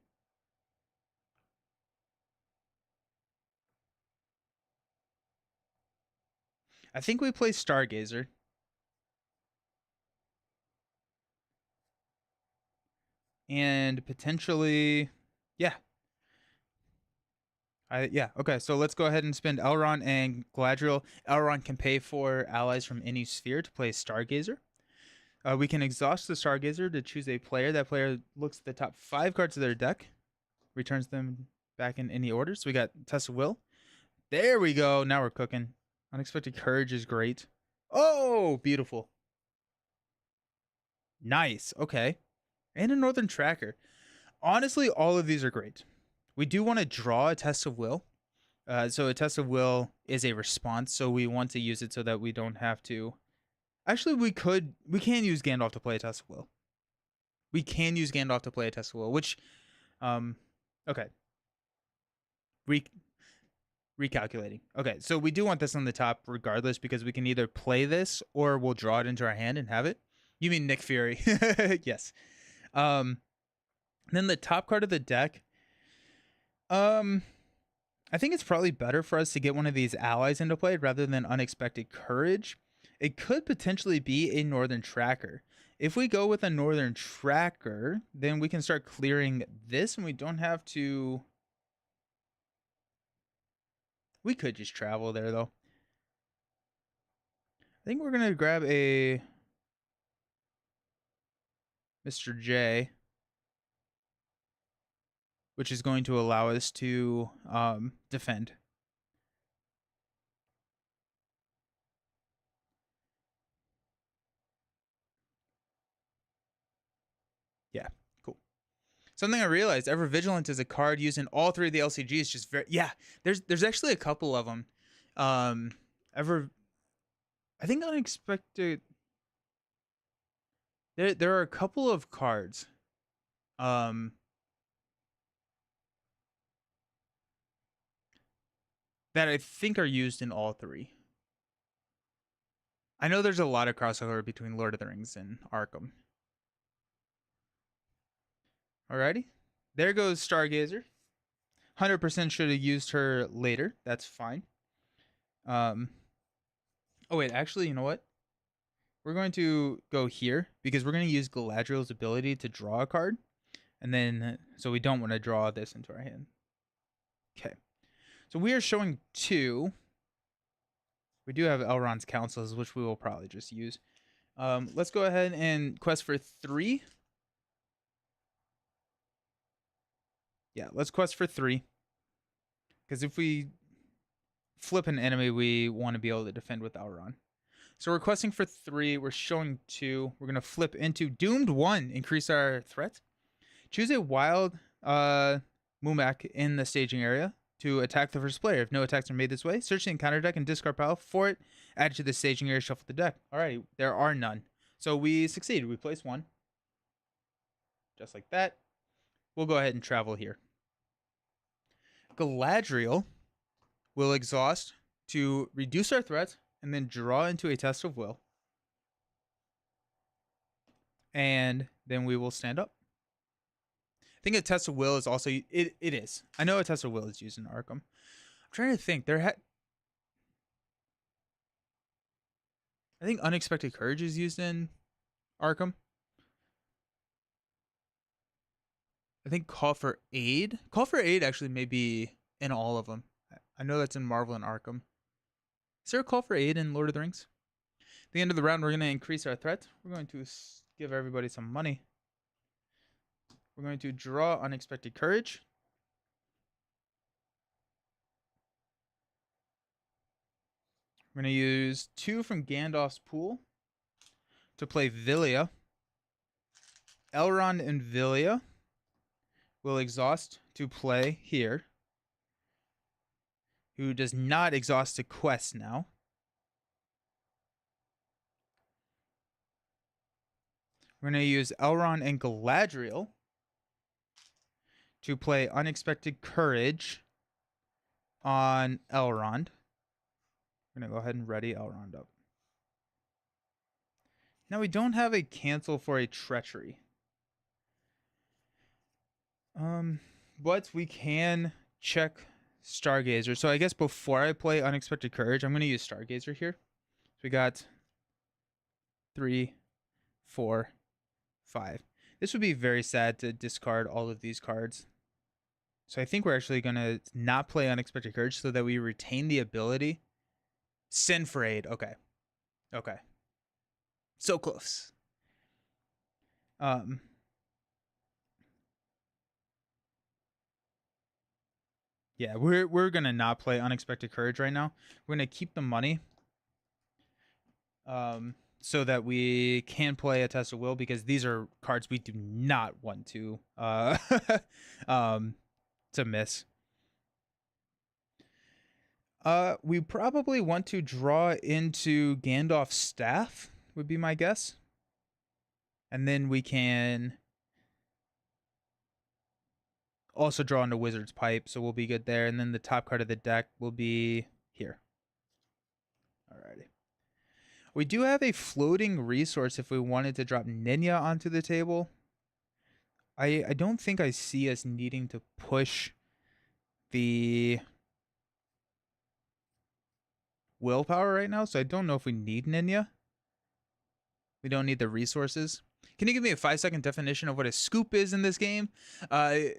I think we play Stargazer. And potentially, yeah. Yeah, okay, so let's go ahead and spend Elrond and Galadriel. Elrond can pay for allies from any sphere to play Stargazer. We can exhaust the Stargazer to choose a player. That player looks at the top 5 cards of their deck, returns them back in any order. So we got Test of Will. There we go. Now we're cooking. Unexpected Courage is great. Oh, beautiful. Nice. Okay. And a Northern Tracker. Honestly, all of these are great. We do want to draw a Test of Will. So a Test of Will is a response, so we want to use it so that we don't have to... Actually, we can use Gandalf to play a Test of Will. We can use Gandalf to play a Test of Will, which... okay. Recalculating. Okay, so we do want this on the top regardless because we can either play this or we'll draw it into our hand and have it. You mean Nick Fury. Yes. Then the top card of the deck. I think it's probably better for us to get one of these allies into play rather than Unexpected Courage. It could potentially be a Northern Tracker. If we go with a Northern Tracker, then we can start clearing this and we don't have to... We could just travel there, though. I think we're going to grab a Mr. J, which is going to allow us to defend. Yeah, cool. Something I realized, Ever Vigilant is a card used in all 3 of the LCGs. Just very... Yeah, there's actually a couple of them. I think Unexpected... There are a couple of cards. That I think are used in all 3. I know there's a lot of crossover between Lord of the Rings and Arkham. Alrighty. There goes Stargazer. 100% should have used her later. That's fine. Um, oh wait, actually, you know what? We're going to go here because we're going to use Galadriel's ability to draw a card. And then, so we don't want to draw this into our hand. Okay. So we are showing 2. We do have Elrond's counsels, which we will probably just use. Let's go ahead and quest for 3. Yeah, let's quest for 3. Because if we flip an enemy, we want to be able to defend with Elrond. So we're questing for 3. We're showing 2. We're going to flip into Doomed 1. Increase our threat. Choose a wild Mumak in the staging area to attack the first player. If no attacks are made this way, search the encounter deck and discard pile for it. Add it to the staging area, shuffle the deck. Alrighty, there are none. So we succeeded. We place 1. Just like that. We'll go ahead and travel here. Galadriel will exhaust to reduce our threat and then draw into a test of will. And then we will stand up. I think a test of will is also it is. I know a test of will is used in Arkham. I'm trying to think. I think unexpected courage is used in Arkham. I think call for aid. Call for aid actually may be in all of them. I know that's in Marvel and Arkham. Is there a call for aid in Lord of the Rings? At the end of the round, we're going to increase our threat. We're going to give everybody some money. We're going to draw unexpected courage. We're going to use 2 from Gandalf's pool to play Villia. Elrond and Villia will exhaust to play here. Who does not exhaust to quest now. We're going to use Elrond and Galadriel to play Unexpected Courage on Elrond. We're going to go ahead and ready Elrond up. Now we don't have a cancel for a Treachery. But we can check Stargazer. So I guess before I play Unexpected Courage, I'm going to use Stargazer here. So we got 3, 4, 5. This would be very sad to discard all of these cards. So I think we're actually going to not play Unexpected Courage so that we retain the ability. Send for aid. Okay. Okay. So close. Yeah, we're going to not play Unexpected Courage right now. We're going to keep the money. So that we can play a Test of Will, because these are cards we do not want to to miss. We probably want to draw into Gandalf's staff, would be my guess. And then we can also draw into Wizard's Pipe, so we'll be good there. And then the top card of the deck will be here. Alrighty. We do have a floating resource if we wanted to drop Nenya onto the table. I don't think I see us needing to push the willpower right now, so I don't know if we need Nenya. We don't need the resources. Can you give me a 5-second definition of what a scoop is in this game? A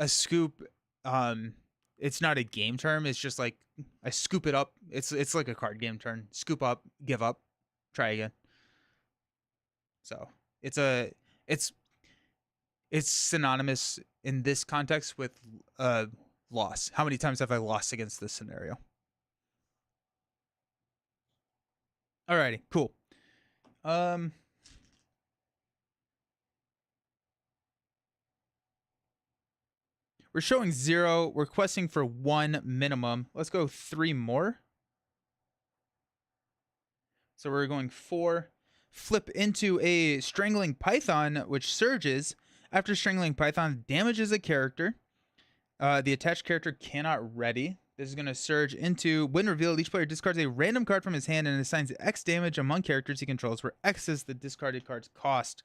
scoop, it's not a game term. It's just like I scoop it up. It's like a card game term. Scoop up, give up, try again. So it's synonymous in this context with loss. How many times have I lost against this scenario? Alrighty, cool. We're showing 0. We're questing for 1 minimum. Let's go 3 more. So we're going 4. Flip into a Strangling Python, which surges. After Strangling Python, damages a character. The attached character cannot ready. This is going to surge into when revealed. Each player discards a random card from his hand and assigns X damage among characters he controls, where X is the discarded card's cost.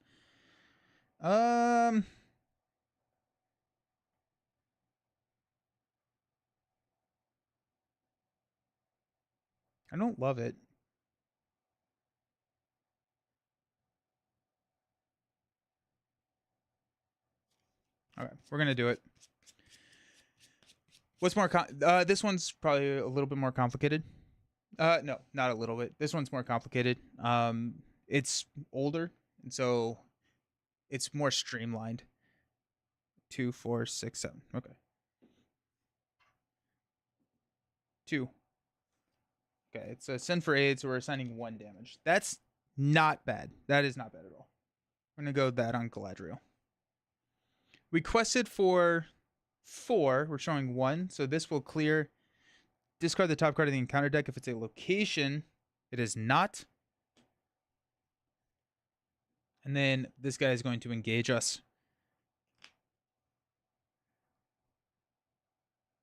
I don't love it. All right, we're gonna do it. What's more? This one's probably a little bit more complicated. No, not a little bit. This one's more complicated. It's older, and so it's more streamlined. 2, 4, 6, 7. Okay. 2. Okay, it's a send for aid, so we're assigning 1 damage. That's not bad. That is not bad at all. We're gonna go with that on Galadriel. We quested for 4. We're showing 1, so this will clear. Discard the top card of the encounter deck if it's a location. It is not. And then this guy is going to engage us.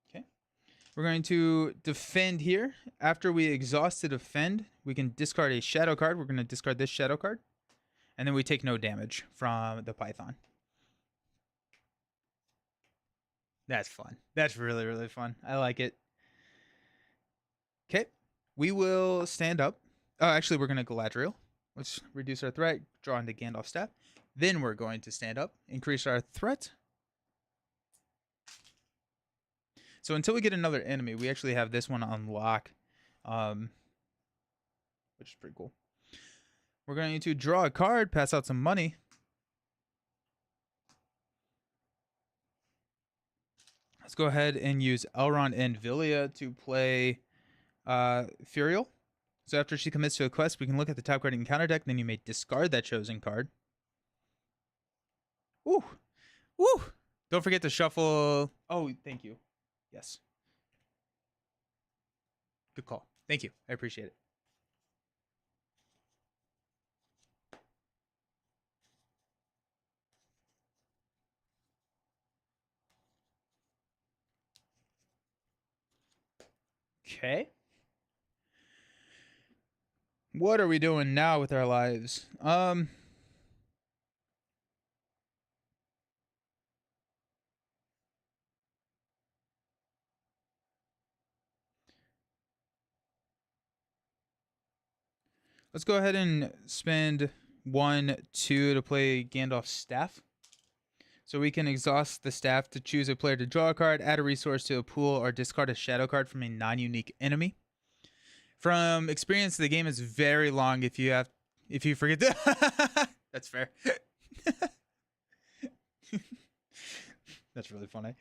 Okay. We're going to defend here. After we exhaust to defend, we can discard a shadow card. We're going to discard this shadow card. And then we take no damage from the Python. That's fun. That's really, really fun. I like it. Okay. We will stand up. Oh, actually, we're going to Galadriel. Let's reduce our threat, draw into Gandalf's staff. Then we're going to stand up, increase our threat. So until we get another enemy, we actually have this one on lock, which is pretty cool. We're going to draw a card, pass out some money. Let's go ahead and use Elrond and Vilya to play Furiel. So after she commits to a quest, we can look at the top card encounter deck, then you may discard that chosen card. Woo! Woo! Don't forget to shuffle. Oh, thank you. Yes. Good call. Thank you. I appreciate it. Okay. What are we doing now with our lives? Let's go ahead and spend 1, 2 to play Gandalf's staff. So we can exhaust the staff to choose a player to draw a card, add a resource to a pool, or discard a shadow card from a non-unique enemy. From experience, the game is very long if you forget to That's fair. That's really funny.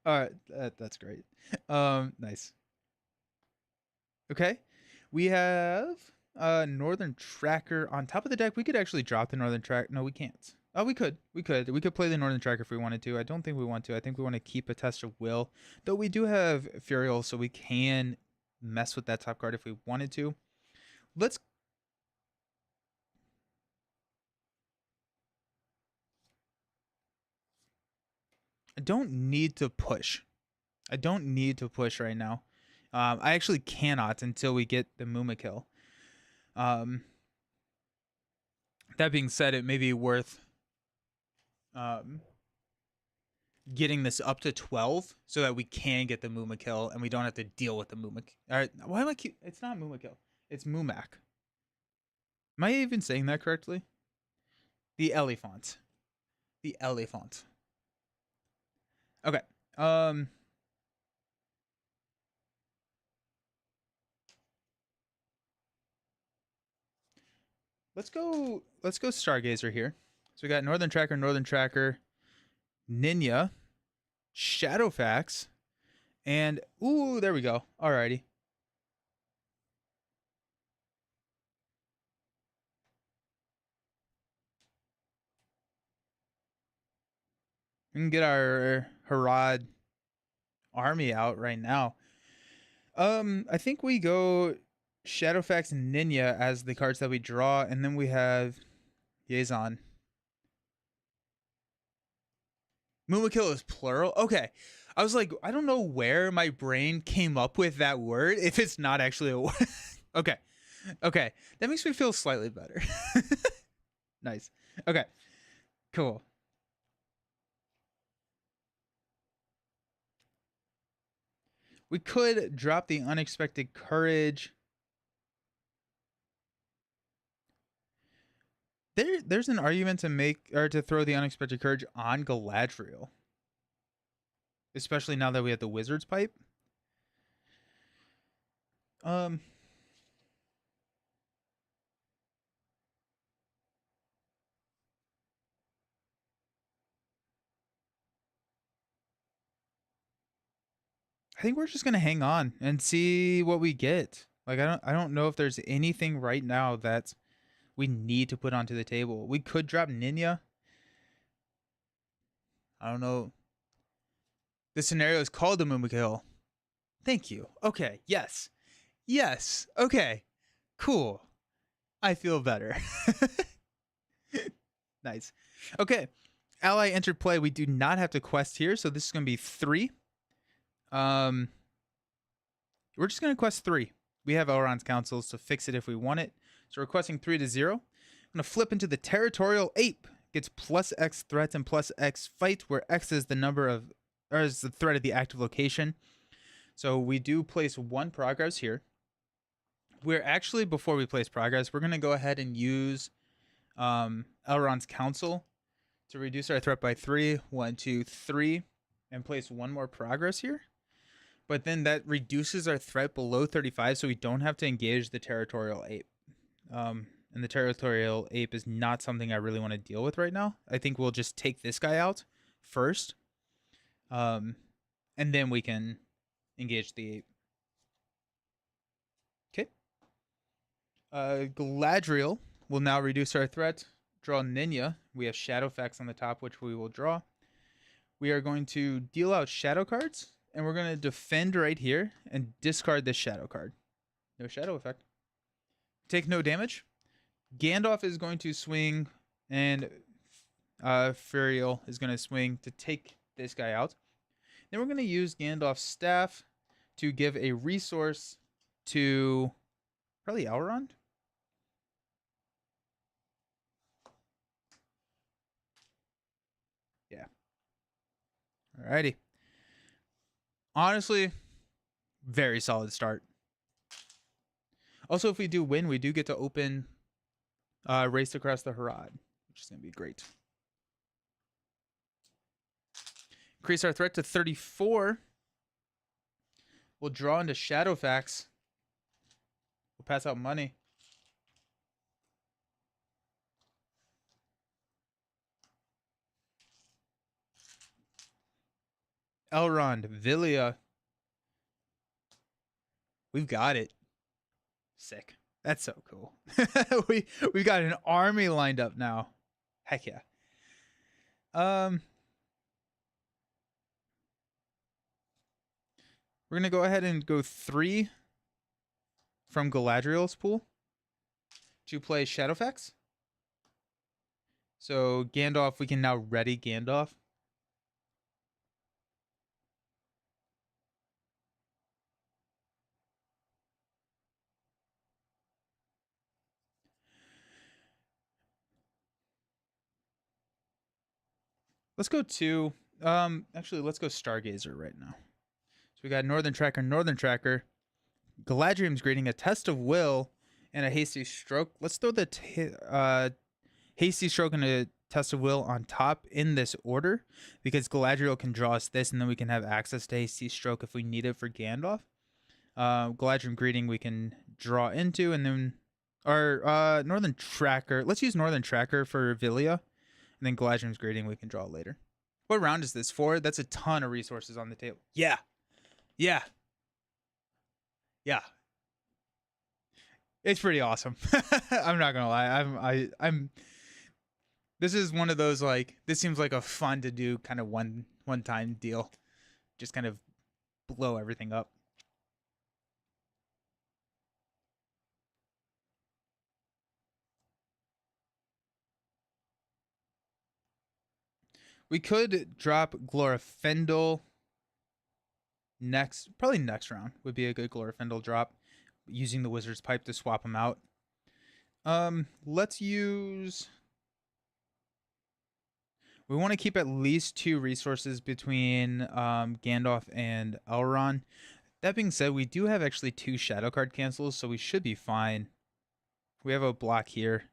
All right, that's great. Nice. Okay. We have Northern Tracker on top of the deck. We could actually drop the Northern Tracker. No, we can't. Oh, we could. We could play the Northern Tracker if we wanted to. I don't think we want to. I think we want to keep a Test of Will. Though we do have Furiel, so we can mess with that top card if we wanted to. Let's... I don't need to push. I don't need to push right now. I actually cannot until we get the Mumakil. That being said, it may be worth getting this up to 12 so that we can get the Mumakil and we don't have to deal with the Mumak. All right, why am I keep? It's not Mumakil. It's Mumak. Am I even saying that correctly? The Elephant. The Elephant. Okay. Let's go Stargazer here. So we got Northern Tracker, Ninya, Shadowfax, and ooh, there we go. Alrighty. We can get our Harad army out right now. I think we go Shadowfax and Ninya as the cards that we draw, and then we have Yazan. Mumakil is plural? Okay. I was like, I don't know where my brain came up with that word if it's not actually a word. Okay. Okay. That makes me feel slightly better. Nice. Okay. Cool. We could drop the Unexpected Courage. There's an argument to make or to throw the Unexpected Courage on Galadriel, especially now that we have the Wizard's Pipe. Um, I think we're just gonna hang on and see what we get. Like I don't know if there's anything right now that we need to put onto the table. We could drop Ninya. I don't know. This scenario is called the Mumakil. Thank you. Okay. Yes. Yes. Okay. Cool. I feel better. Nice. Okay. Ally entered play. We do not have to quest here, so this is gonna be 3. We're just gonna quest 3. We have Elrond's counsels to fix it if we want it. So we're questing 3 to 0. I'm gonna flip into the Territorial Ape. Gets plus X threats and plus X fight, where X is the number of, or is the threat of the active location. So we do place 1 progress here. We're actually, before we place progress, we're gonna go ahead and use Elrond's counsel to reduce our threat by 3. 1, 2, 3, and place 1 more progress here. But then that reduces our threat below 35, so we don't have to engage the Territorial Ape. And the Territorial Ape is not something I really want to deal with right now. I think we'll just take this guy out first. And then we can engage the ape. Okay. Galadriel will now reduce our threat. Draw Ninya. We have Shadowfax on the top, which we will draw. We are going to deal out shadow cards, and we're going to defend right here and discard this shadow card. No shadow effect. Take no damage. Gandalf is going to swing, and Furiel is going to swing to take this guy out. Then we're going to use Gandalf's staff to give a resource to probably Elrond. Yeah. Alrighty. Honestly, very solid start. Also, if we do win, we do get to open Race Across the Harad, which is going to be great. Increase our threat to 34. We'll draw into Shadowfax. We'll pass out money. Elrond, Villia. We've got it. Sick. That's so cool. We've got an army lined up now. Heck yeah. We're gonna go ahead and go 3 from Galadriel's pool to play Shadowfax. So Gandalf, we can now ready Gandalf. Let's go to actually let's go Stargazer right now. So we got Northern Tracker, Northern Tracker. Galadriel's Greeting, a Test of Will, and a Hasty Stroke. Let's throw the Hasty Stroke and a Test of Will on top in this order, because Galadriel can draw us this, and then we can have access to Hasty Stroke if we need it for Gandalf. Galadriel's Greeting we can draw into, and then our Northern Tracker. Let's use Northern Tracker for Villia, and then Galadriel's Greeting we can draw later. What round is this for? That's a ton of resources on the table. Yeah. Yeah. Yeah. It's pretty awesome. I'm not gonna lie. I'm this is one of those, like, this seems like a fun to do kind of one time deal. Just kind of blow everything up. We could drop Glorfindel probably next round would be a good Glorfindel drop, using the Wizard's Pipe to swap them out. Let's use... We want to keep at least 2 resources between Gandalf and Elrond. That being said, we do have actually 2 shadow card cancels, so we should be fine. We have a block here.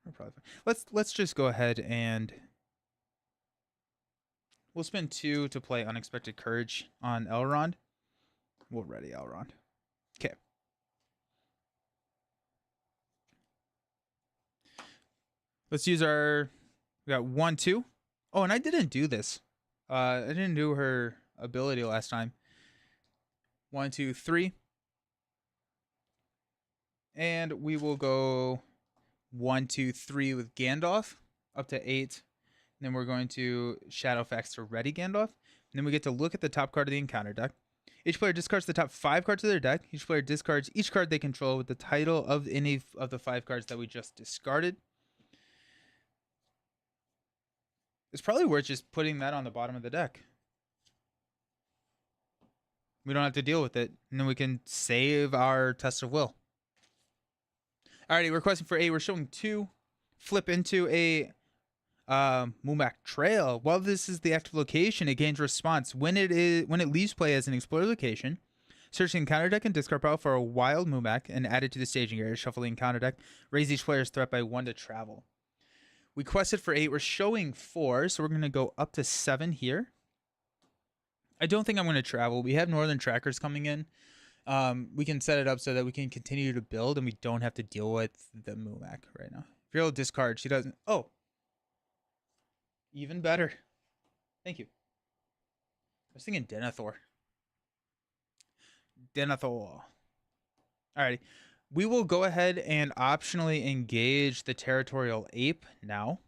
We're probably fine. Let's just go ahead and we'll spend 2 to play Unexpected Courage on Elrond. We'll ready Elrond. Okay. Let's use our. We got 1, 2. Oh, and I didn't do this. I didn't do her ability last time. 1, 2, 3. And we will go 1, 2, 3 with Gandalf up to 8. And then we're going to Shadowfax to ready Gandalf. And then we get to look at the top card of the encounter deck. Each player discards the top 5 cards of their deck. Each player discards each card they control with the title of any of the 5 cards that we just discarded. It's probably worth just putting that on the bottom of the deck. We don't have to deal with it. And then we can save our Test of Will. Alrighty, we're questing for 8. We're showing 2. Flip into a Mumak Trail. While this is the active location, it gains response. When it leaves play as an explored location, search the encounter deck and discard pile for a wild Mumak and add it to the staging area. Shuffle the encounter deck. Raise each player's threat by 1 to travel. We quested for 8. We're showing 4, so we're going to go up to 7 here. I don't think I'm going to travel. We have Northern Trackers coming in. We can set it up so that we can continue to build and we don't have to deal with the Mumak right now. If you're able to discard, she doesn't. Oh. Even better. Thank you. I was thinking Denethor. Denethor. Alrighty. We will go ahead and optionally engage the Territorial Ape now.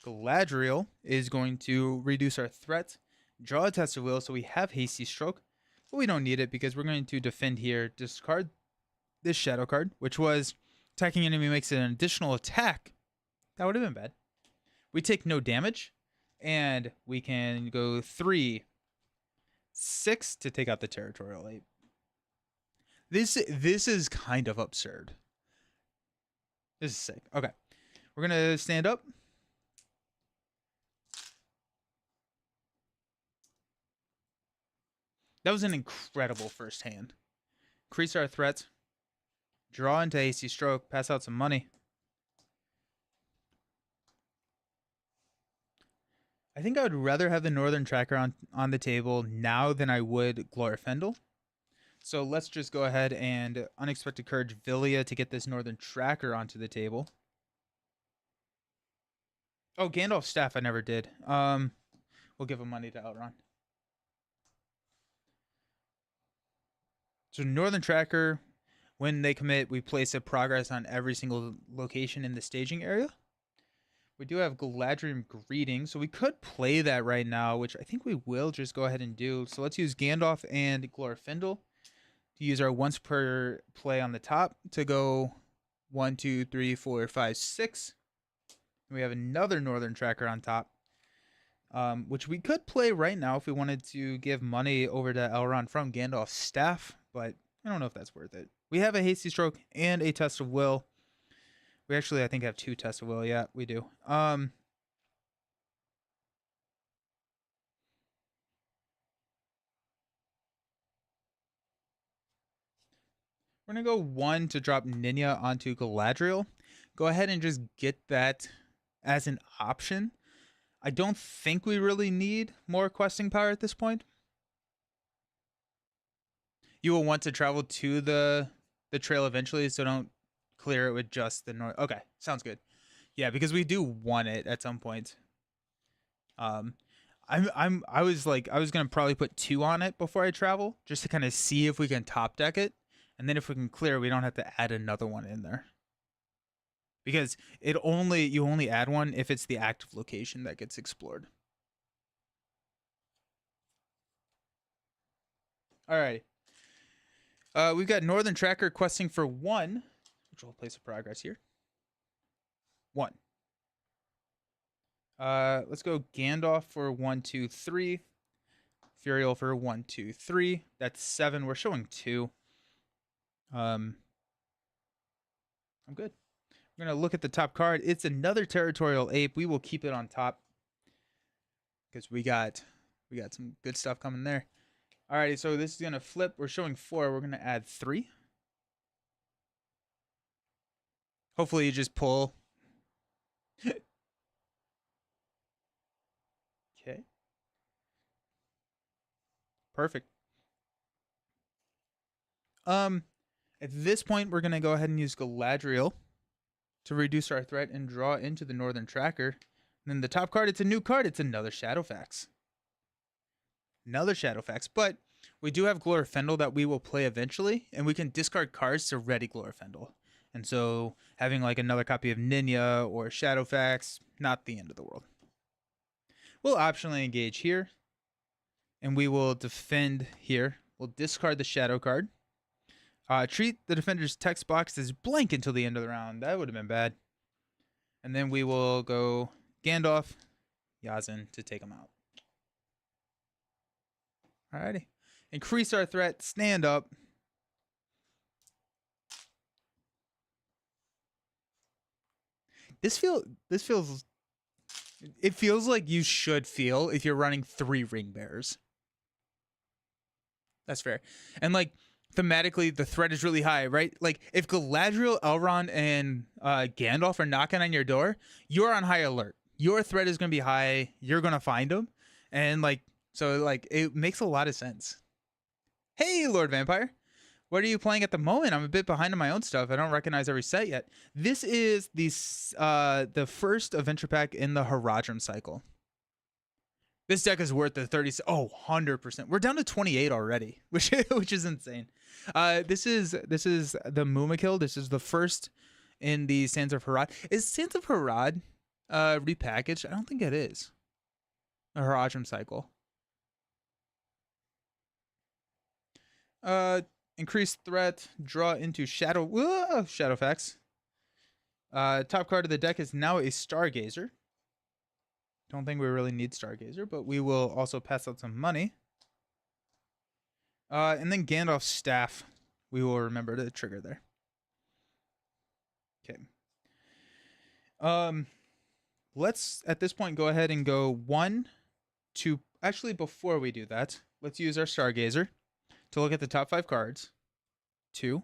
Galadriel is going to reduce our threat, draw a Test of Will, so we have Hasty Stroke, but we don't need it because we're going to defend here. Discard this shadow card, which was attacking enemy makes an additional attack. That would have been bad. We take no damage, and we can go 3, 6 to take out the Territorial Ape. This is kind of absurd. This is sick. Okay. We're going to stand up. That was an incredible first hand. Increase our threats. Draw into Hasty Stroke. Pass out some money. I think I would rather have the Northern Tracker on the table now than I would Glorfindel. So let's just go ahead and Unexpected Courage Villia to get this Northern Tracker onto the table. Oh, Gandalf's Staff I never did. We'll give him money to Elrond. So Northern Tracker, when they commit, we place a progress on every single location in the staging area. We do have Galadriel Greeting, so we could play that right now, which I think we will just go ahead and do. So let's use Gandalf and Glorfindel to use our once per play on the top to go 1, 2, 3, 4, 5, 6. And we have another Northern Tracker on top, which we could play right now if we wanted to give money over to Elrond from Gandalf's Staff, but I don't know if that's worth it. We have a Hasty Stroke and a Test of Will. We actually, I think, have 2 Tests of Will. Yeah, we do. We're going to go 1 to drop Ninya onto Galadriel. Go ahead and just get that as an option. I don't think we really need more questing power at this point. You will want to travel to the trail eventually, so don't clear it with just the north. Okay, sounds good. Yeah, because we do want it at some point. I was gonna probably put 2 on it before I travel, just to kind of see if we can top deck it, and then if we can clear, we don't have to add another one in there. Because you only add one if it's the active location that gets explored. All right. We've got Northern Tracker questing for 1, which will place a progress here. 1. Let's go Gandalf for 1, 2, 3. Furiel for 1, 2, 3. That's 7. We're showing 2. I'm good. We're gonna look at the top card. It's another Territorial Ape. We will keep it on top because we got some good stuff coming there. Alrighty, so this is gonna flip. We're showing 4. We're gonna add 3. Hopefully you just pull. Okay. Perfect. At this point, we're gonna go ahead and use Galadriel to reduce our threat and draw into the Northern Tracker. And then the top card, it's a new card. It's another Shadowfax. Another Shadowfax. But we do have Glorfindel that we will play eventually, and we can discard cards to ready Glorfindel. And so having like another copy of Ninya or Shadowfax, not the end of the world. We'll optionally engage here, and we will defend here. We'll discard the Shadow card. Treat the defender's text box as blank until the end of the round. That would have been bad. And then we will go Gandalf, Yazin to take him out. Alrighty. Increase our threat. Stand up. This feels. It feels like you should feel if you're running 3 ring bearers. That's fair. And like thematically, the threat is really high, right? Like if Galadriel, Elrond, and Gandalf are knocking on your door, you're on high alert. Your threat is going to be high. You're going to find them, and like so, like it makes a lot of sense. Hey, Lord Vampire, what are you playing at the moment? I'm a bit behind on my own stuff. I don't recognize every set yet. This is the first adventure pack in the Haradrim cycle. This deck is worth the 30. Oh, 100%. We're down to 28 already, which is insane. This is the Mumakil. This is the first in the Sands of Harad. Is Sands of Harad repackaged? I don't think it is. A Haradrim cycle. Increased threat. Draw into Shadow. Whoa, Shadowfax. Top card of the deck is now a Stargazer. Don't think we really need Stargazer, but we will also pass out some money. And then Gandalf's staff. We will remember to trigger there. Okay. Let's at this point go ahead and go 1, 2. Actually, before we do that, let's use our Stargazer to look at the top 5 cards. 2,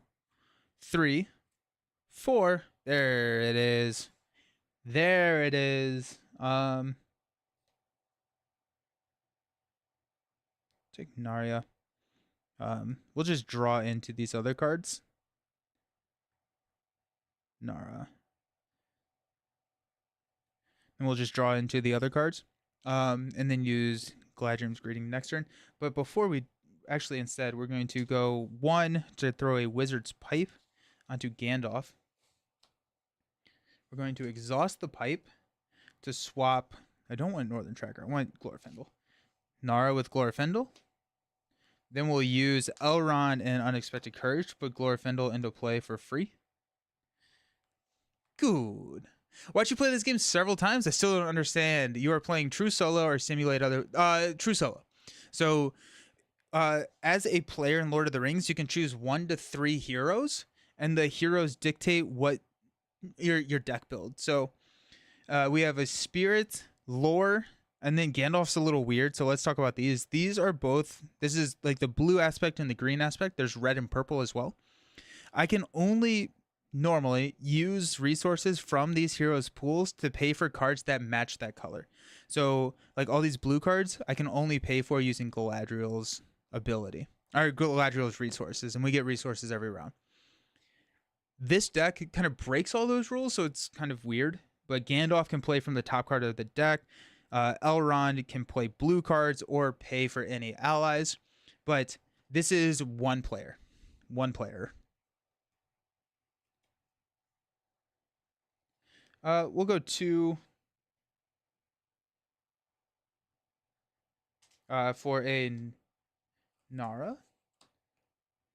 3, 4. There it is. There it is. Take Narya. We'll just draw into these other cards. Nara. And we'll just draw into the other cards. And then use Galadriel's Greeting next turn. But before we actually instead, we're going to go 1 to throw a Wizard's Pipe onto Gandalf. We're going to exhaust the pipe to swap. I don't want Northern Tracker. I want Glorfindel. Nara with Glorfindel. Then we'll use Elrond and Unexpected Courage to put Glorfindel into play for free. Good. Watch you play this game several times. I still don't understand. You are playing true solo or simulate other true solo. So as a player in Lord of the Rings, you can choose 1 to 3 heroes, and the heroes dictate what your deck build. So we have a spirit, lore, and then Gandalf's a little weird, so let's talk about these. These are both, this is like the blue aspect and the green aspect. There's red and purple as well. I can only normally use resources from these heroes' pools to pay for cards that match that color. So like all these blue cards, I can only pay for using Galadriel's ability, or Galadriel's resources, and we get resources every round. This deck kind of breaks all those rules, so it's kind of weird, but Gandalf can play from the top card of the deck. Elrond can play blue cards or pay for any allies, but this is one player. We'll go to for a Nara.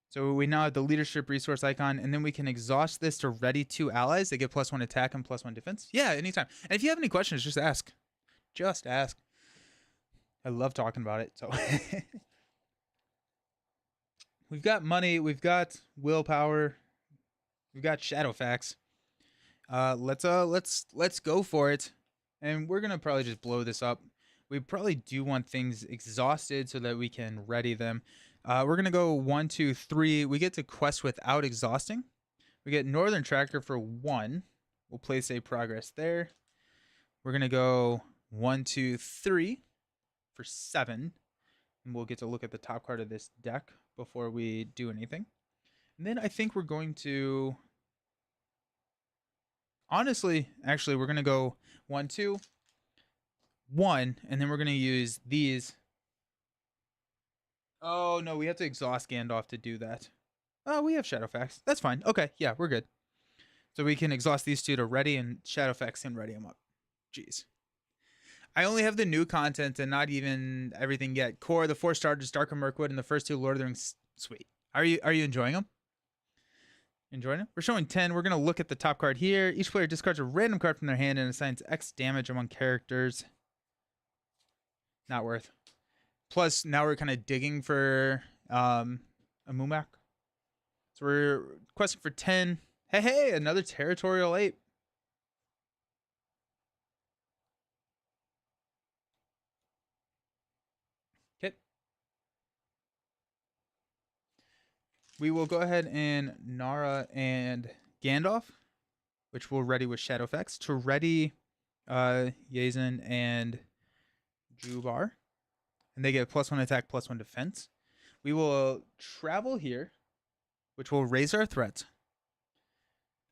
So we now have the leadership resource icon, and then we can exhaust this to ready 2 allies. They get +1 attack and +1 defense. Yeah, anytime. And if you have any questions, just ask. Just ask. I love talking about it. So we've got money, we've got willpower, we've got Shadowfax. Let's go for it. And we're gonna probably just blow this up. We probably do want things exhausted so that we can ready them. We're gonna go 1, 2, 3. We get to quest without exhausting. We get Northern Tracker for 1. We'll place a progress there. We're going to go 1, 2, 3 for 7. And we'll get to look at the top card of this deck before we do anything. And then I think we're going to... Honestly, actually, we're going to go 1, 2, 1. And then we're going to use these. Oh, no, we have to exhaust Gandalf to do that. Oh, we have Shadowfax. That's fine. Okay, yeah, we're good. So we can exhaust these two to ready, and Shadowfax can ready them up. Jeez. I only have the new content and not even everything yet. Core, the 4 starters, Dark and Mirkwood, and the first 2 Lord of the Rings. Sweet. Are you enjoying them? Enjoying it? We're showing 10. We're going to look at the top card here. Each player discards a random card from their hand and assigns X damage among characters. Not worth. Plus, now we're kind of digging for a Mumak. So we're questing for 10. Hey, another Territorial Ape. Okay. We will go ahead and Nara and Gandalf, which we'll ready with Shadowfax, to ready Yazen and Jubar. And they get +1 attack, +1 defense. We will travel here, which will raise our threat.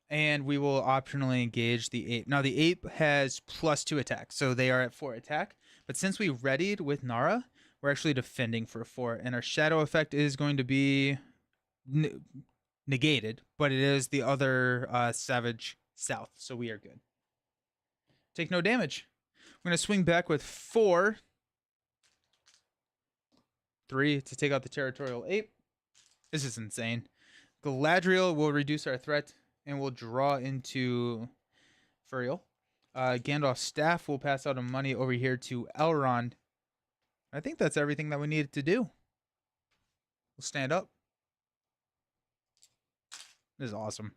And we will optionally engage the ape. Now, the ape has +2 attack, so they are at 4 attack. But since we readied with Nara, we're actually defending for 4. And our shadow effect is going to be negated, but it is the other Savage South, so we are good. Take no damage. We're going to swing back with 4. 3 to take out the Territorial Ape. This is insane. Galadriel will reduce our threat and we'll draw into Furiel. Gandalf's staff will pass out a money over here to Elrond. I think that's everything that we needed to do. We'll stand up. This is awesome.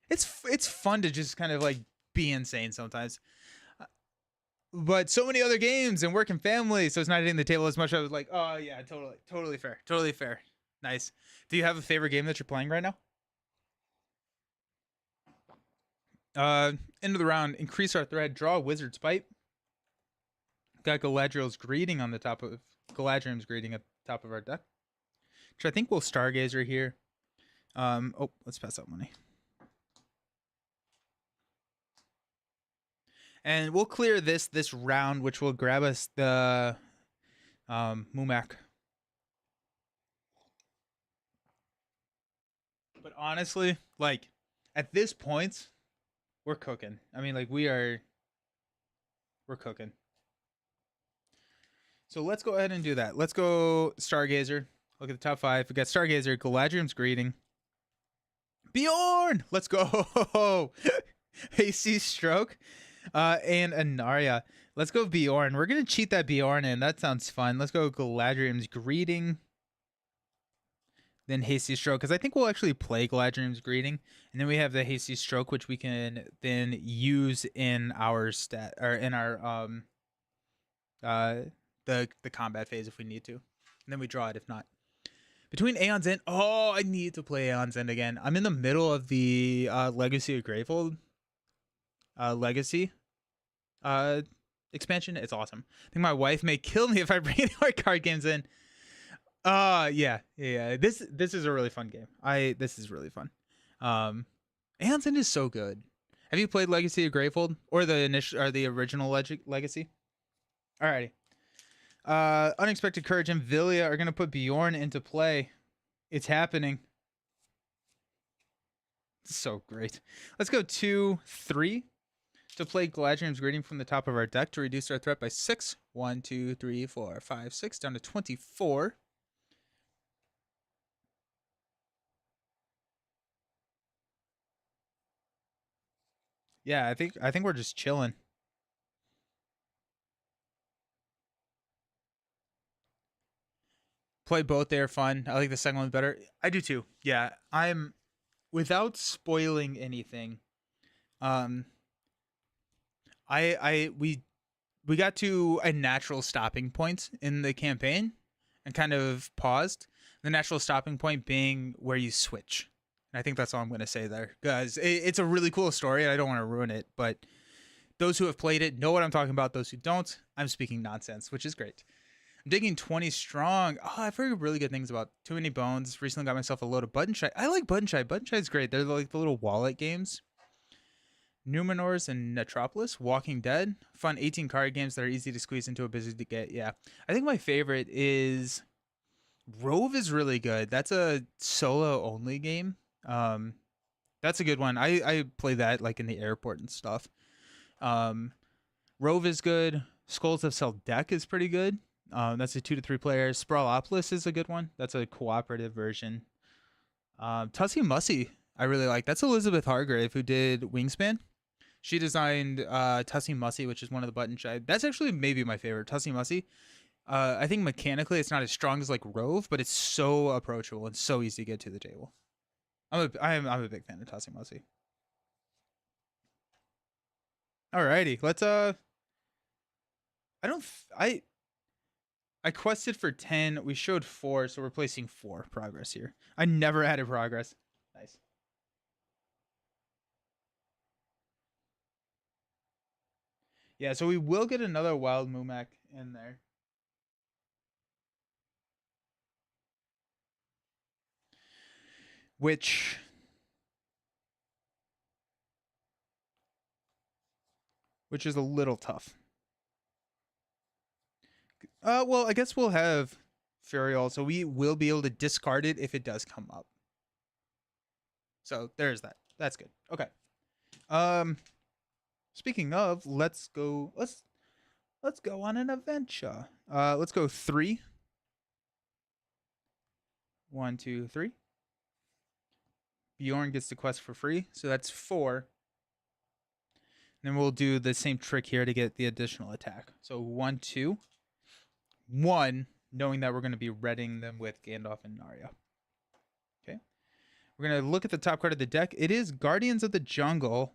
It's fun to just kind of like be insane sometimes. But so many other games and work and family, so it's not hitting the table as much. I was like, oh yeah, totally fair. Totally fair. Nice. Do you have a favorite game that you're playing right now? End of the round, increase our threat, draw a Wizard's Pipe. Got Galadriel's Greeting on the top of Galadriel's Greeting at the top of our deck. Which I think we'll Stargazer here. Oh, let's pass out money. And we'll clear this round, which will grab us the Mumak. But honestly, like, at this point, we're cooking. I mean, like, we're cooking. So let's go ahead and do that. Let's go Stargazer. Look at the top 5. We got Stargazer, Galadriel's Greeting. Bjorn! Let's go! Hasty Stroke. And Anaria. Let's go Bjorn. We're going to cheat that Bjorn in. That sounds fun. Let's go Galadriel's Greeting. Then Hasty Stroke, because I think we'll actually play Galadriel's Greeting. And then we have the Hasty Stroke, which we can then use in our stat, or in our the combat phase if we need to. And then we draw it if not. Between Aeon's End, oh, I need to play Aeon's End again. I'm in the middle of the Legacy of Gravefold Legacy expansion. It's awesome. I think my wife may kill me if I bring any more card games in. Yeah. This is a really fun game. This is really fun. Aeon's End is so good. Have you played Legacy of Gravefold or the original Legacy? Alrighty. Unexpected Courage and Villia are gonna put Bjorn into play. It's happening. So great. Let's go 2, 3 to play Galadriel's Greeting from the top of our deck to reduce our threat by 6. 1, 2, 3, 4, 5, 6 down to 24. Yeah, I think we're just chilling. Play both, they're fun. I like the second one better. I do too. Yeah, I'm without spoiling anything. We got to a natural stopping point in the campaign and kind of paused. The natural stopping point being where you switch. And I think that's all I'm going to say there, guys. It's a really cool story. I don't want to ruin it, but those who have played it know what I'm talking about. Those who don't, I'm speaking nonsense, which is great. I'm digging 20 strong. Oh, I've heard really good things about Too Many Bones. Recently got myself a load of Button Shy. I like Button Shy. Button Shy is great. They're like the little wallet games. Numenors and Metropolis. Walking Dead. Fun 18 card games that are easy to squeeze into a busy to get. Yeah. I think my favorite is Rove is really good. That's a solo only game. That's a good one. I play that like in the airport and stuff. Rove is good. Skulls of Seldeck is pretty good. That's a 2 to 3 player. Sprawlopolis is a good one. That's a cooperative version. Tussie Mussy, I really like. That's Elizabeth Hargrave who did Wingspan. She designed Tussie Mussy, which is one of the Button Shy. That's actually maybe my favorite, Tussie Mussy. I think mechanically it's not as strong as like Rove, but it's so approachable and so easy to get to the table. I'm a big fan of Tussie Mussy. Alrighty, let's I quested for 10. We showed 4, so we're placing 4 progress here. I never added progress. Nice. Yeah, so we will get another Wild Mumak in there. Which is a little tough. Well, I guess we'll have Furial, so we will be able to discard it if it does come up. So there's that. That's good. Okay. Speaking of, let's go on an adventure. Let's go 3. 1, 2, 3. Bjorn gets the quest for free, so that's 4. Then we'll do the same trick here to get the additional attack. So 1, 2, 1, knowing that we're going to be reading them with Gandalf and Narya. Okay. We're going to look at the top card of the deck. It is Guardians of the Jungle.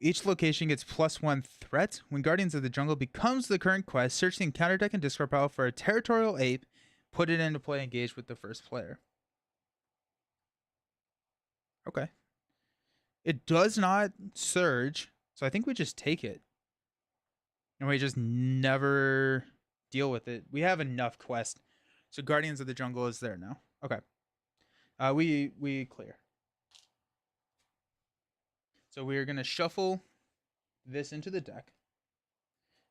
Each location gets +1 threat. When Guardians of the Jungle becomes the current quest, search the encounter deck and discard pile for a territorial ape. Put it into play, engage with the first player. Okay. It does not surge, so I think we just take it. And we just never deal with it. We have enough quest. So Guardians of the Jungle is there now. Okay. We clear. So we're going to shuffle this into the deck.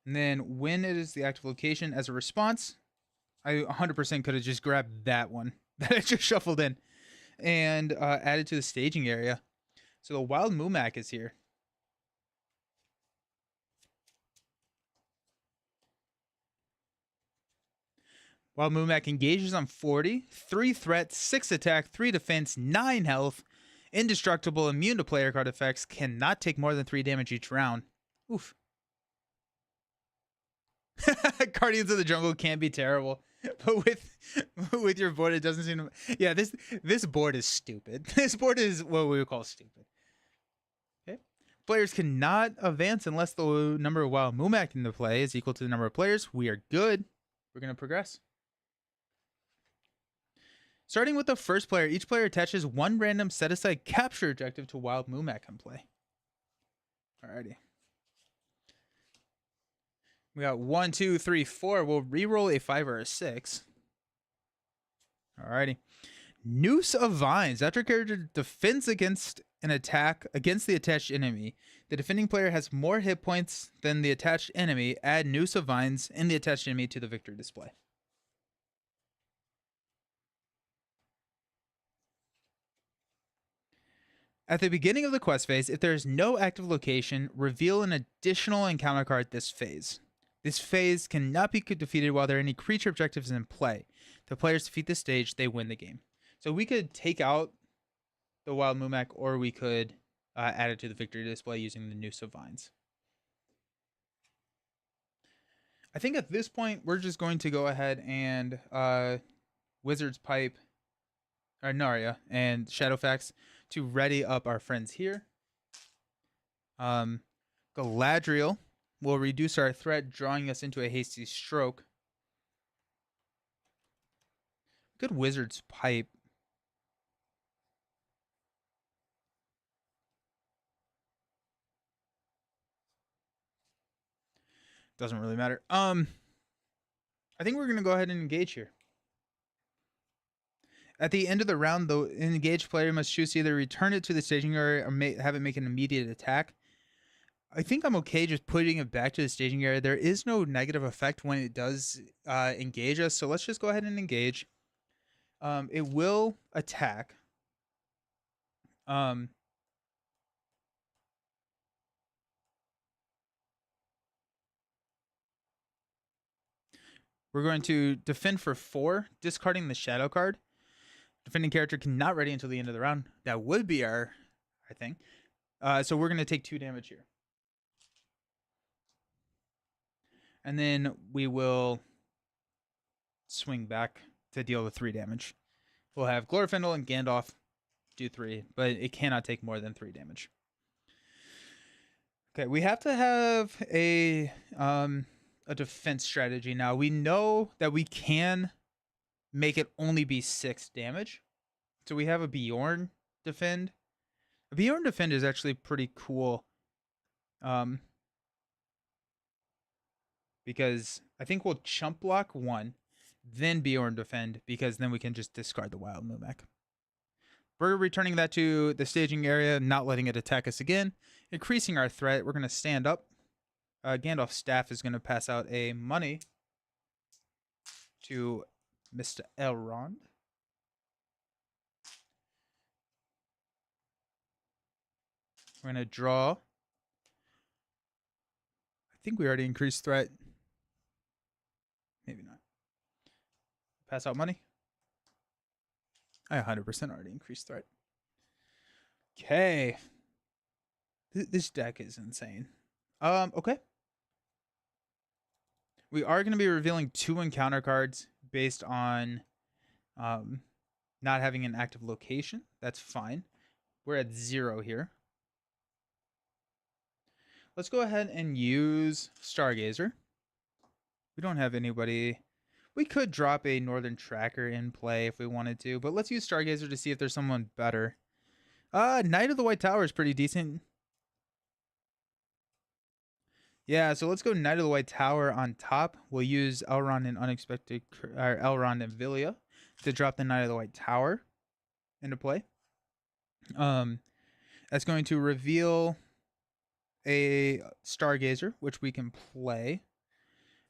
And then when it is the active location as a response, I 100% could have just grabbed that one that I just shuffled in and added to the staging area. So the Wild Mumak is here. Wild Mumak engages on 40, 3 threat, 6 attack, 3 defense, 9 health, indestructible, immune to player card effects, cannot take more than 3 damage each round. Oof. Guardians of the Jungle can be terrible, but with your board, it doesn't seem to. Yeah, this board is stupid. This board is what we would call stupid. Okay, players cannot advance unless the number of Wild Mumak in the play is equal to the number of players. We are good. We're gonna progress. Starting with the first player, each player attaches 1 random set-aside capture objective to Wild Mumak in play. Alrighty. We got 1, 2, 3, 4. We'll re-roll a 5 or a 6. Alrighty. Noose of Vines. After a character defends against an attack against the attached enemy, the defending player has more hit points than the attached enemy. Add Noose of Vines and the attached enemy to the victory display. At the beginning of the quest phase, if there is no active location, reveal an additional encounter card this phase. This phase cannot be defeated while there are any creature objectives in play. If the players defeat this stage, they win the game. So we could take out the Wild Mumak, or we could add it to the victory display using the Noose of Vines. I think at this point, we're just going to go ahead and Wizard's Pipe, or Narya, and Shadowfax to ready up our friends here. Galadriel will reduce our threat, drawing us into a hasty stroke. Good Wizard's Pipe. Doesn't really matter. I think we're gonna go ahead and engage here. At the end of the round, the engaged player must choose to either return it to the staging area or have it make an immediate attack. I think I'm okay just putting it back to the staging area. There is no negative effect when it does engage us, so let's just go ahead and engage. It will attack. We're going to defend for 4, discarding the shadow card. Defending character cannot ready until the end of the round. That would be our thing. So we're going to take 2 damage here. And then we will swing back to deal the 3 damage. We'll have Glorfindel and Gandalf do 3, but it cannot take more than 3 damage. Okay, we have to have a defense strategy now. We know that we can make it only be 6 damage. So we have a Bjorn defend. A Bjorn defend is actually pretty cool. Because I think we'll chump block 1, then Bjorn defend, because then we can just discard the Wild Mumek. We're returning that to the staging area, not letting it attack us again, increasing our threat. We're going to stand up. Gandalf's staff is going to pass out a money to Mr. Elrond. We're going to draw. I think we already increased threat. Maybe not. Pass out money. I 100% already increased threat. Okay. This deck is insane. Okay. We are going to be revealing 2 encounter cards based on not having an active location. That's fine. We're at 0 here. Let's go ahead and use Stargazer. We don't have anybody. We could drop a Northern Tracker in play if we wanted to, but let's use Stargazer to see if there's someone better. Knight of the White Tower is pretty decent. Yeah, so let's go Knight of the White Tower on top. We'll use Elrond and Elrond and Villia to drop the Knight of the White Tower into play. That's going to reveal a Stargazer, which we can play.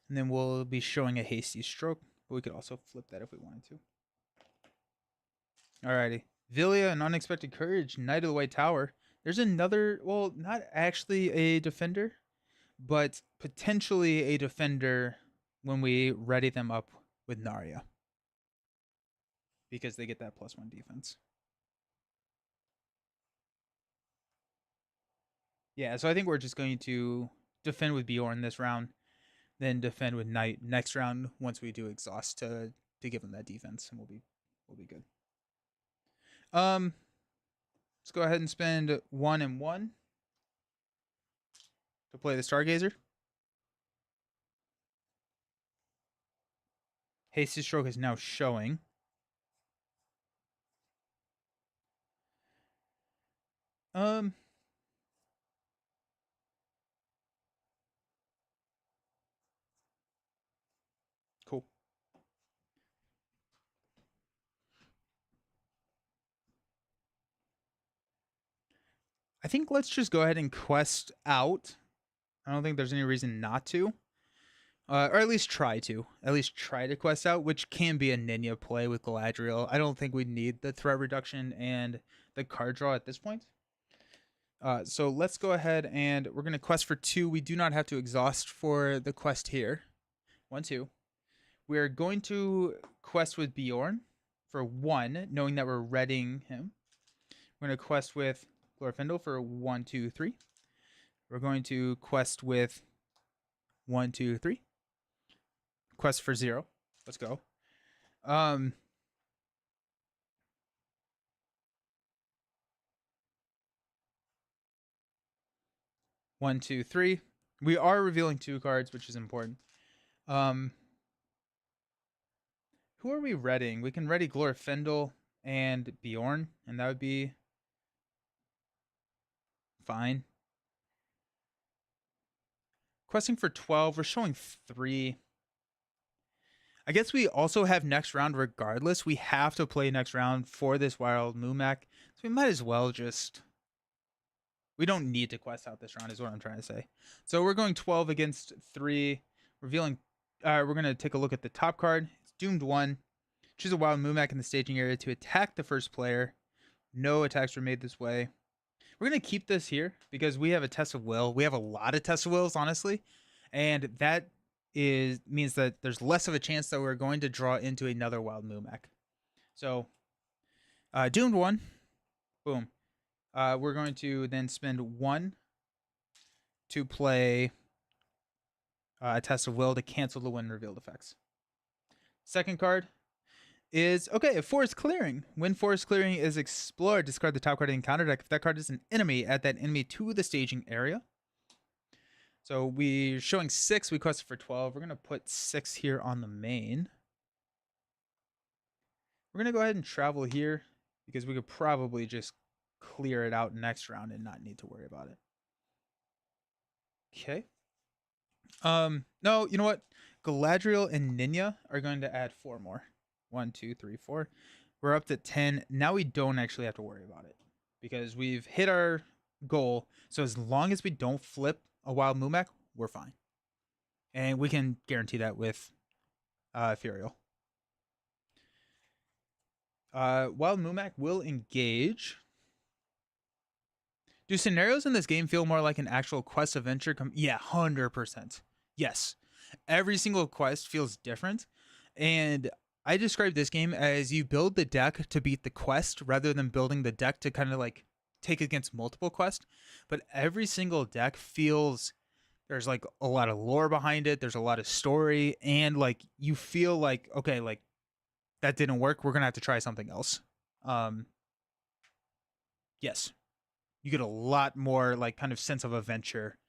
And then we'll be showing a Hasty Stroke, but we could also flip that if we wanted to. Alrighty. Villia and Unexpected Courage, Knight of the White Tower. There's another, well, not actually a defender, but potentially a defender when we ready them up with Narya. Because they get that +1 defense. Yeah, so I think we're just going to defend with Bjorn this round, then defend with Knight next round once we do exhaust to give them that defense, and we'll be good. Let's go ahead and spend 1 and 1 to play the Stargazer. Hasty Stroke is now showing. Cool. I think let's just go ahead and quest out. I don't think there's any reason not to. Or at least try to. At least try to quest out, which can be a Nenya play with Galadriel. I don't think we need the threat reduction and the card draw at this point. So let's go ahead and we're going to quest for 2. We do not have to exhaust for the quest here. 1, 2. We're going to quest with Bjorn for 1, knowing that we're readying him. We're going to quest with Glorfindel for 1, 2, 3. We're going to quest with 1, 2, 3. Quest for 0. Let's go. 1, 2, 3. We are revealing 2 cards, which is important. Who Who are we readying? We can ready Glorfindel and Bjorn, and that would be fine. Questing for 12. We're showing 3. I guess we also have next round regardless. We have to play next round for this Wild Mumak. So we might as well just... We don't need to quest out this round is what I'm trying to say. So we're going 12 against 3. Revealing... we're going to take a look at the top card. It's Doomed 1. Choose a Wild Mumak in the staging area to attack the first player. No attacks were made this way. We're going to keep this here because we have a Test of Will. We have a lot of Test of Wills, honestly. And that means that there's less of a chance that we're going to draw into another Wild Mumak. So, Doomed 1. Boom. We're going to then spend 1 to play a Test of Will to cancel the Wind Revealed effects. Second card is, okay, Forest Clearing. When Forest Clearing is explored, discard the top card in counter deck. If that card is an enemy, add that enemy to the staging area. So we're showing 6, we quested for 12. We're going to put 6 here on the main. We're going to go ahead and travel here because we could probably just clear it out next round and not need to worry about it. Okay. No, you know what? Galadriel and Nina are going to add 4 more. 1, 2, 3, 4. We're up to 10. Now we don't actually have to worry about it because we've hit our goal. So as long as we don't flip a Wild Mumak, we're fine. And we can guarantee that with Ethereal. Wild Mumak will engage. Do scenarios in this game feel more like an actual quest adventure? Yeah, 100%. Yes. Every single quest feels different. And I describe this game as you build the deck to beat the quest rather than building the deck to kind of like take against multiple quests. But every single deck feels there's like a lot of lore behind it. There's a lot of story. And like you feel like, okay, like that didn't work. We're going to have to try something else. Yes. You get a lot more like kind of sense of adventure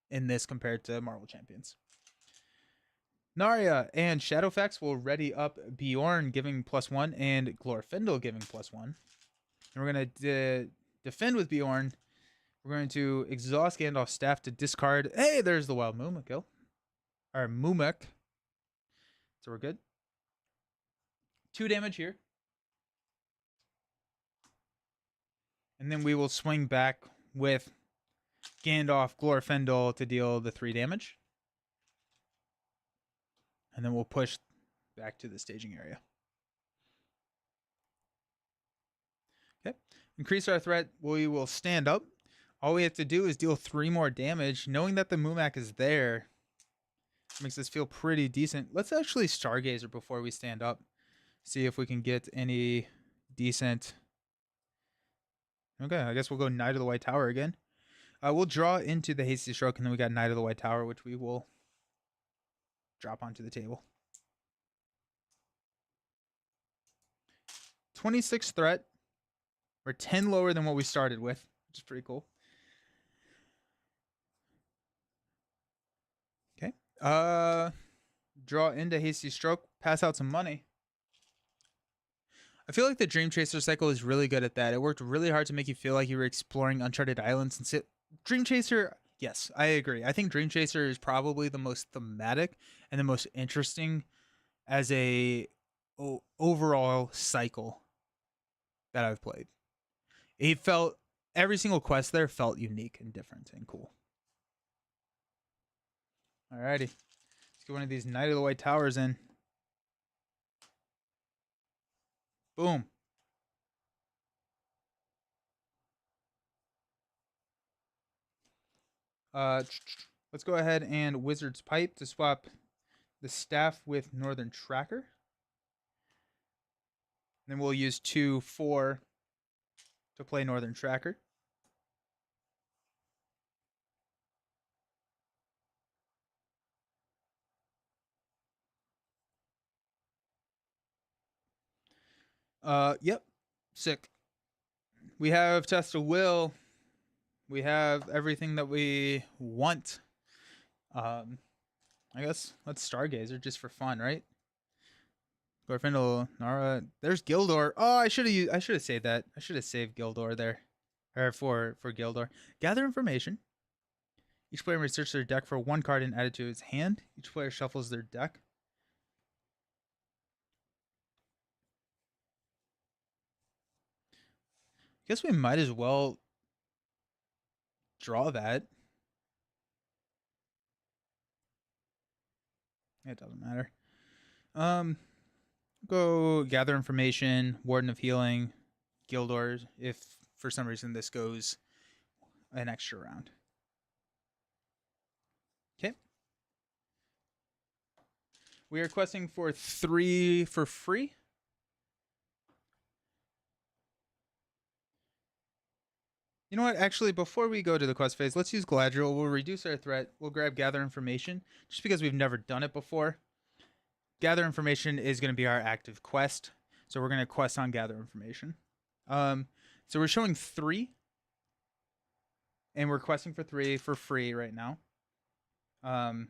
in this compared to Marvel Champions. Narya and Shadowfax will ready up Bjorn giving +1 and Glorfindel giving +1. And we're going to defend with Bjorn. We're going to exhaust Gandalf's staff to discard. Hey, there's the Wild Mumak kill. Or Mumak. So we're good. 2 damage here. And then we will swing back with Gandalf, Glorfindel to deal the 3 damage. And then we'll push back to the staging area. Okay. Increase our threat. We will stand up. All we have to do is deal 3 more damage. Knowing that the Mumak is there makes us feel pretty decent. Let's actually Stargazer before we stand up. See if we can get any decent... Okay, I guess we'll go Knight of the White Tower again. We'll draw into the Hasty Stroke, and then we got Knight of the White Tower, which we will drop onto the table. 26 threat. We're 10 lower than what we started with, which is pretty cool. Okay. Draw into Hasty Stroke, pass out some money. I feel like the Dream Chaser cycle is really good at that. It worked really hard to make you feel like you were exploring Uncharted Islands and sit. Dream Chaser, yes, I agree. I think Dream Chaser is probably the most thematic and the most interesting as a overall cycle that I've played. It felt, every single quest there felt unique and different and cool. Alrighty. Let's get one of these Knight of the White Towers in. Boom. Let's go ahead and Wizard's Pipe to swap the staff with Northern Tracker. Then we'll use 2/4 to play Northern Tracker. Yep. Sick. We have Test of Will. We have everything that we want. I guess let's Stargazer just for fun, right? Glorfindel, Nara. There's Gildor. Oh, I should have saved that. I should have saved Gildor there. Or for Gildor. Gather information. Each player may search their deck for one card and add it to his hand. Each player shuffles their deck. Guess we might as well draw that. It doesn't matter. Go gather information, Warden of Healing, Gildor, if for some reason this goes an extra round. Okay. We are questing for 3 for free. You know what? Actually, before we go to the quest phase, let's use Galadriel. We'll reduce our threat. We'll grab Gather Information, just because we've never done it before. Gather Information is going to be our active quest, so we're going to quest on Gather Information. So we're showing 3, and we're questing for 3 for free right now. 1,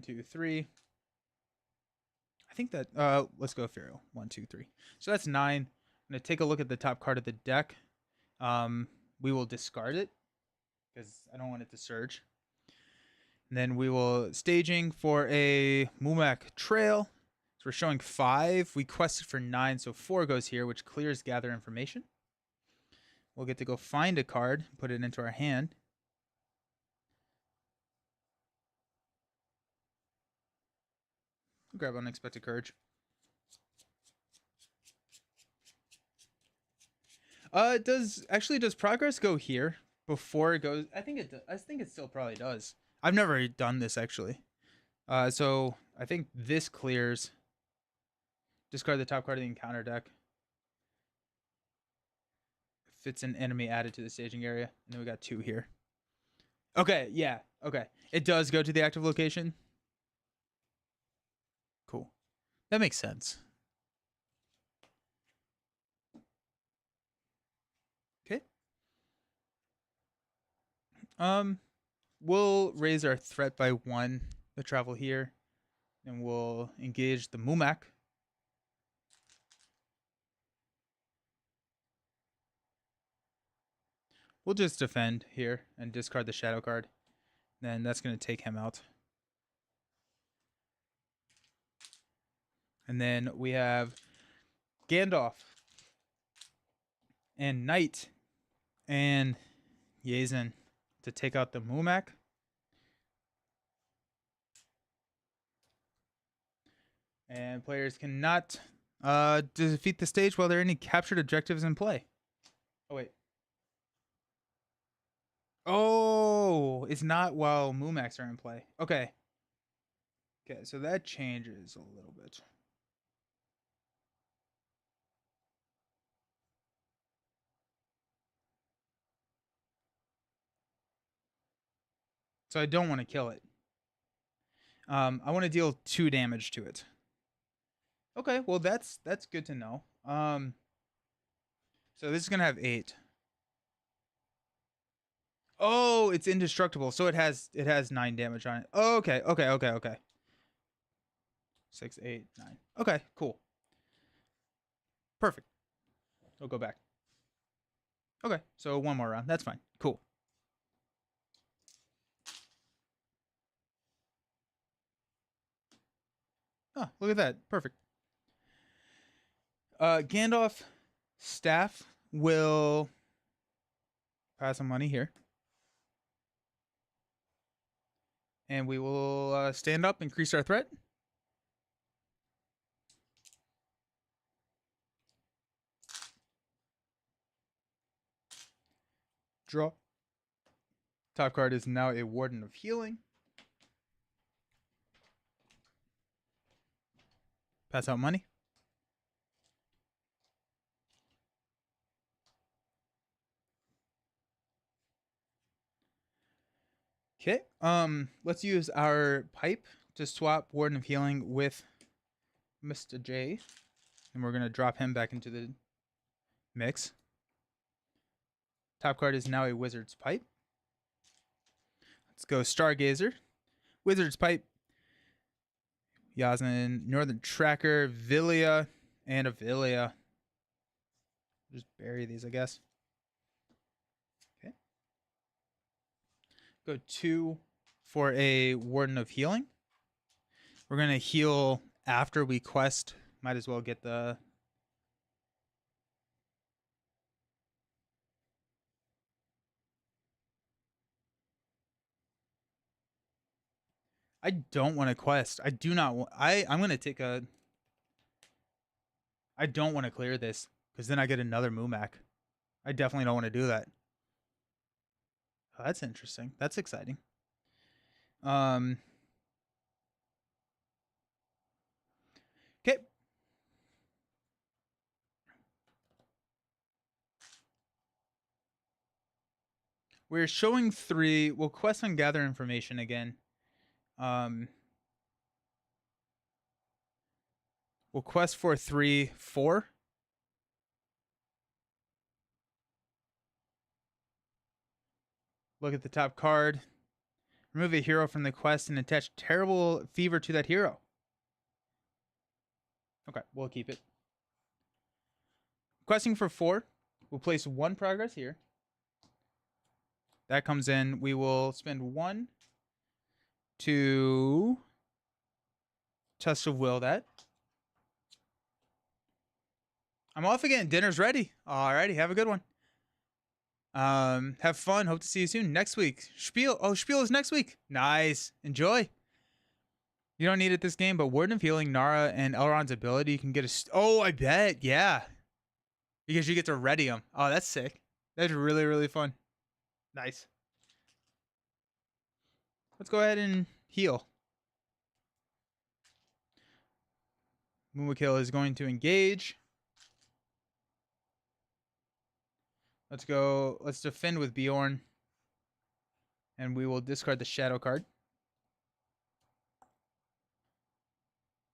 2, 3. I think that let's go Pharaoh. 1, 2, 3. So that's 9. I'm gonna take a look at the top card of the deck. We will discard it because I don't want it to surge. And then we will staging for a Mumak Trail. So we're showing 5. We quested for 9, so 4 goes here, which clears Gather Information. We'll get to go find a card, put it into our hand. Grab Unexpected Courage. Does progress go here before it goes? I think it still probably does. I've never done this actually. So I think this clears. Discard the top card of the encounter deck. If it's an enemy added to the staging area, and then we got 2 here. Okay, yeah, okay. It does go to the active location. Cool. That makes sense. Okay. We'll raise our threat by 1. The travel here, and we'll engage the Mumak. We'll just defend here and discard the shadow card. Then that's going to take him out. And then we have Gandalf and Knight and Yazen to take out the Mumak. And players cannot defeat the stage while there are any captured objectives in play. Oh, wait. Oh, it's not while Mumaks are in play. Okay. Okay, so that changes a little bit. So I don't want to kill it. I want to deal 2 damage to it. Okay, well that's good to know. So this is gonna have 8. Oh, it's indestructible. So it has 9 damage on it. Oh, okay. 6, 8, 9. Okay, cool. Perfect. I'll go back. Okay, so 1 more round. That's fine. Cool. Oh, look at that. Perfect. Gandalf staff will pass some money here. And we will stand up, increase our threat. Draw. Top card is now a Warden of Healing. Pass out money. Okay. Let's use our pipe to swap Warden of Healing with Mr. J. And we're gonna drop him back into the mix. Top card is now a Wizard's Pipe. Let's go Stargazer. Wizard's Pipe Yasmin, Northern Tracker, Villia, and Avilia. Just bury these, I guess. Okay. Go 2 for a Warden of Healing. We're going to heal after we quest. Might as well get the... I don't want to quest. I do not want... I'm going to take a... I don't want to clear this, because then I get another Mumak. I definitely don't want to do that. Oh, that's interesting. That's exciting. Okay. We're showing 3. We'll quest and gather information again. We'll quest for 3, 4. Look at the top card. Remove a hero from the quest and attach Terrible Fever to that hero. Okay, we'll keep it. Questing for 4. We'll place 1 progress here. That comes in. We will spend 1 to Test of Will that. I'm off again. Dinner's ready. Alrighty, have a good one. Have fun. Hope to see you soon. Next week. Spiel. Oh, Spiel is next week. Nice. Enjoy. You don't need it this game, but Warden of Healing, Nara, and Elrond's ability, you can get a... Oh, I bet. Yeah. Because you get to ready them. Oh, that's sick. That's really, really fun. Nice. Let's go ahead and heal. Mumakil is going to engage. Let's go. Let's defend with Bjorn. And we will discard the shadow card.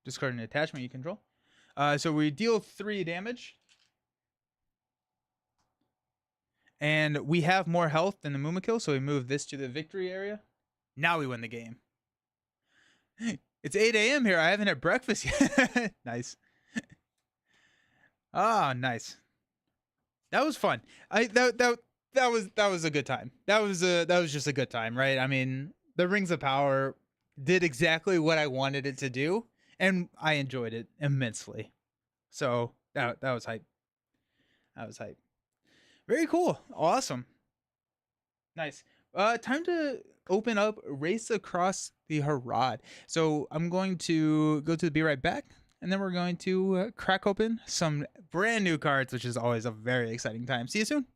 Discard an attachment you control. So we deal 3 damage. And we have more health than the Mumakil, so we move this to the victory area. Now we win the game. It's 8 a.m. here. I haven't had breakfast yet. Nice. Ah, nice. That was fun. That was a good time. That was just a good time, right? I mean, the Rings of Power did exactly what I wanted it to do, and I enjoyed it immensely. So that was hype. That was hype. Very cool. Awesome. Nice. Time to open up Race Across the Harad. So I'm going to go to the Be Right Back, and then we're going to crack open some brand new cards, which is always a very exciting time. See you soon.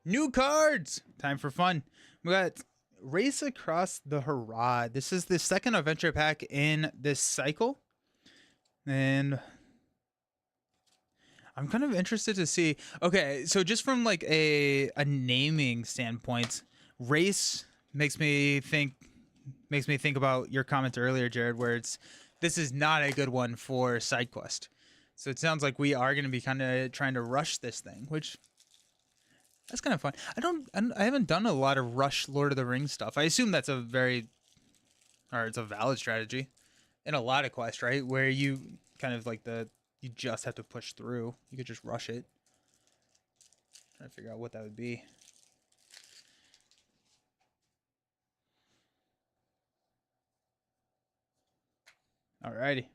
New cards. Time for fun. We got Race Across the Harad. This is the second adventure pack in this cycle. And I'm kind of interested to see. Okay, so just from like a naming standpoint, race makes me think about your comment earlier, Jared, where this is not a good one for side quest. So it sounds like we are going to be kind of trying to rush this thing, which that's kind of fun. I haven't done a lot of rush Lord of the Rings stuff. I assume that's it's a valid strategy in a lot of quests, right? Where you kind of like you just have to push through. You could just rush it. Trying to figure out what that would be. Alrighty.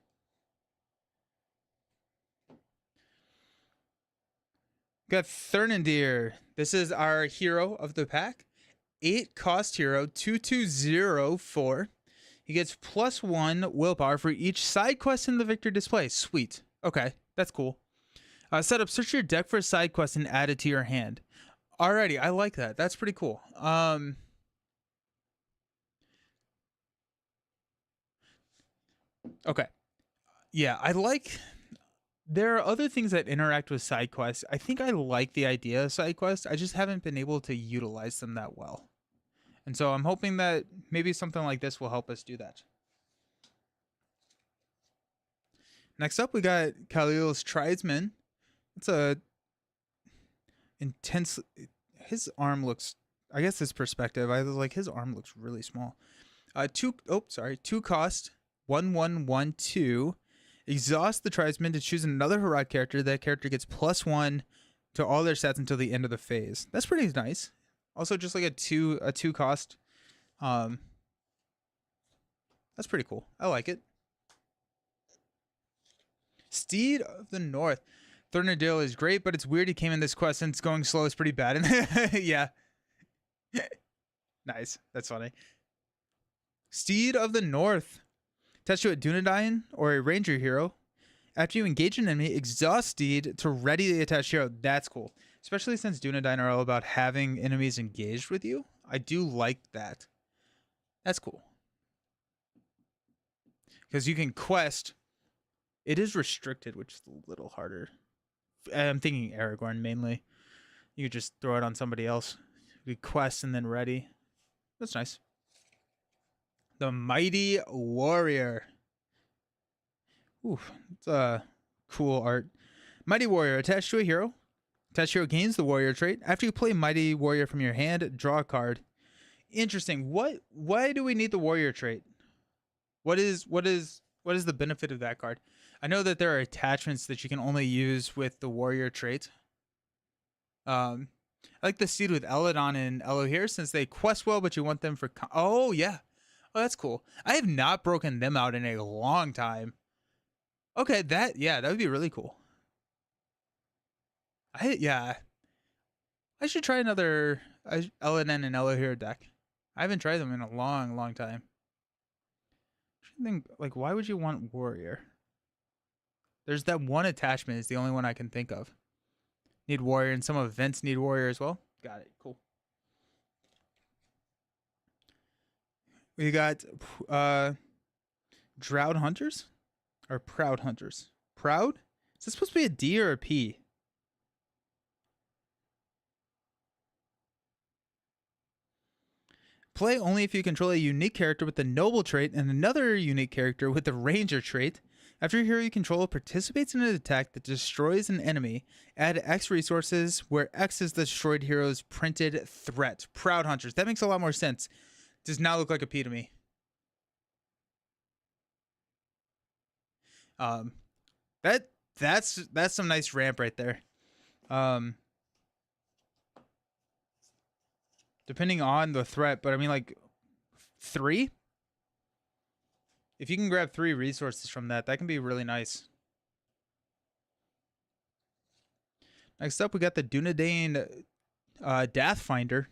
Got Thernandir. This is our hero of the pack. 8 cost hero, 2204. He gets +1 willpower for each side quest in the victor display. Sweet. Okay, that's cool. Set up, search your deck for a side quest and add it to your hand. Alrighty, I like that. That's pretty cool. Okay. Yeah, I like... There are other things that interact with side quests. I think I like the idea of side quests. I just haven't been able to utilize them that well. And so I'm hoping that maybe something like this will help us do that. Next up, we got Khalil's Tridesman. It's a intense... His arm looks... I guess this perspective, I was like, his arm looks really small. 2 cost, 1112. Exhaust the Tribesman to choose another Harad character. That character gets +1 to all their stats until the end of the phase. That's pretty nice. Also, just like a two cost. That's pretty cool. I like it. Steed of the North. Thernadil is great, but it's weird he came in this quest since going slow is pretty bad. Yeah. Nice. That's funny. Steed of the North. Attach to a Dunedain or a Ranger hero. After you engage an enemy, exhaust Steed to ready the attached hero. That's cool. Especially since Dunedain are all about having enemies engaged with you. I do like that. That's cool. Because you can quest. It is restricted, which is a little harder. I'm thinking Aragorn mainly. You could just throw it on somebody else. You could quest and then ready. That's nice. The Mighty Warrior. Ooh, it's a cool art. Mighty Warrior. Attached to a hero. Attached hero gains the Warrior trait. After you play Mighty Warrior from your hand, draw a card. Interesting. Why do we need the Warrior trait? What is the benefit of that card? I know that there are attachments that you can only use with the Warrior trait. I like the Steed with Eladon and Elohir since they quest well, but you want them for... Oh, yeah. Oh, that's cool. I have not broken them out in a long time. Okay, that would be really cool. I should try another Eladon and Elohir deck. I haven't tried them in a long, long time. I think, like, why would you want Warrior? There's that one attachment is the only one I can think of. Need Warrior, and some events need Warrior as well. Got it. Cool. We got Drought Hunters or Proud Hunters. Proud? Is this supposed to be a D or a P? Play only if you control a unique character with the Noble trait and another unique character with the Ranger trait. After a hero you control participates in an attack that destroys an enemy, add X resources where X is the destroyed hero's printed threat. Proud Hunters. That makes a lot more sense. Does not look like a P to me. That's some nice ramp right there. Depending on the threat, but I mean, like 3. If you can grab 3 resources from that can be really nice. Next up, we got the Dunedain Pathfinder.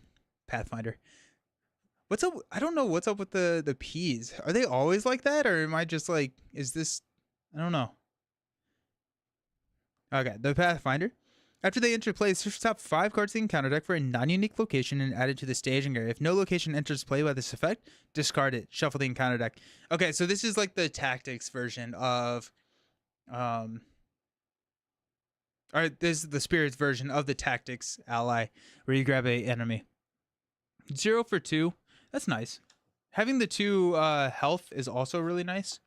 What's up? I don't know what's up with the P's. Are they always like that, or am I just like, is this? I don't know. Okay, the Pathfinder. After they enter play, search the top 5 cards in the counter deck for a non-unique location and add it to the staging area. If no location enters play by this effect, discard it. Shuffle the encounter deck. Okay, so this is like the tactics version of, or this is the spirits version of the tactics ally, where you grab a enemy. 0 for 2. That's nice. Having the 2 health is also really nice.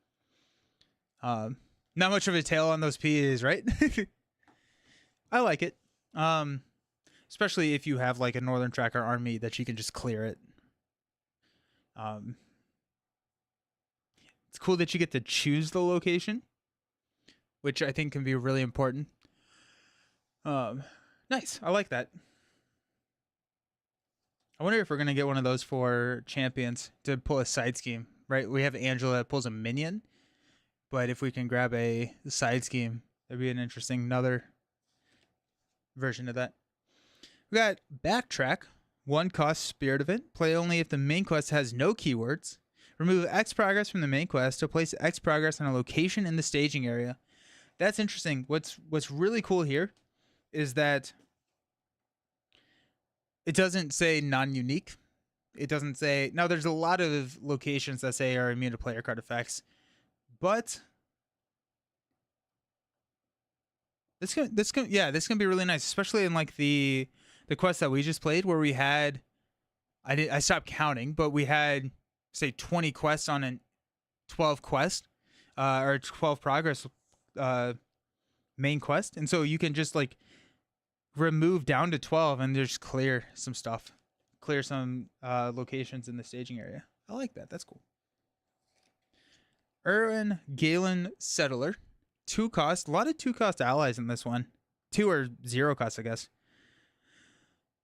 Not much of a tail on those PEs, right? I like it. Especially if you have like a Northern Tracker army that you can just clear it. It's cool that you get to choose the location, which I think can be really important. Nice. I like that. I wonder if we're going to get one of those for champions to pull a side scheme, right? We have Angela that pulls a minion, but if we can grab a side scheme, that'd be an interesting another version of that. We got Backtrack. 1 cost Spirit Event. Play only if the main quest has no keywords. Remove X progress from the main quest to place X progress on a location in the staging area. That's interesting. What's really cool here is that it doesn't say non-unique. It doesn't say... Now, there's a lot of locations that say are immune to player card effects, but this can be really nice, especially in like the quest that we just played, where we had... I stopped counting, but we had, say, 20 quests on a 12 quest, or 12 progress main quest, and so you can just like remove down to 12 and just clear some stuff, clear some locations in the staging area. I like that. That's cool. Erwin Galen Settler. 2 cost. A lot of 2 cost allies in this one. 2 or 0 cost, I guess.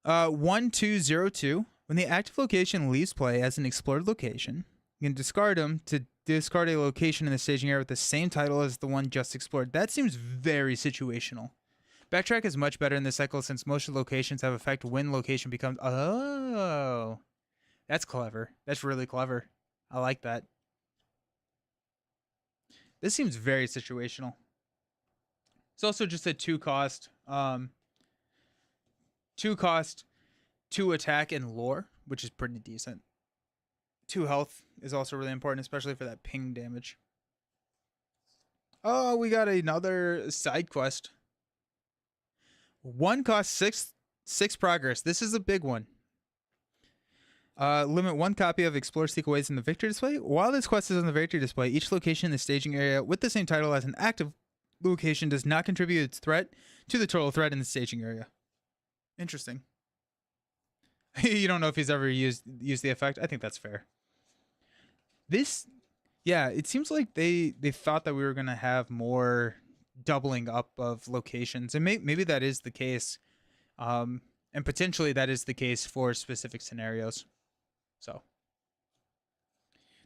1202. When the active location leaves play as an explored location, you can discard them to discard a location in the staging area with the same title as the one just explored. That seems very situational. Backtrack is much better in this cycle since most locations have effect when location becomes... Oh, that's clever. That's really clever. I like that. This seems very situational. It's also just a 2 cost. 2 cost, 2 attack and lore, which is pretty decent. 2 health is also really important, especially for that ping damage. Oh, we got another side quest. 1 cost 6 progress. This is a big one. Limit 1 copy of Explore Seek Aways in the victory display. While this quest is on the victory display, each location in the staging area with the same title as an active location does not contribute its threat to the total threat in the staging area. Interesting. You don't know if he's ever used the effect. I think that's fair. This, yeah, it seems like they thought that we were gonna have more doubling up of locations, and maybe that is the case, and potentially that is the case for specific scenarios. So,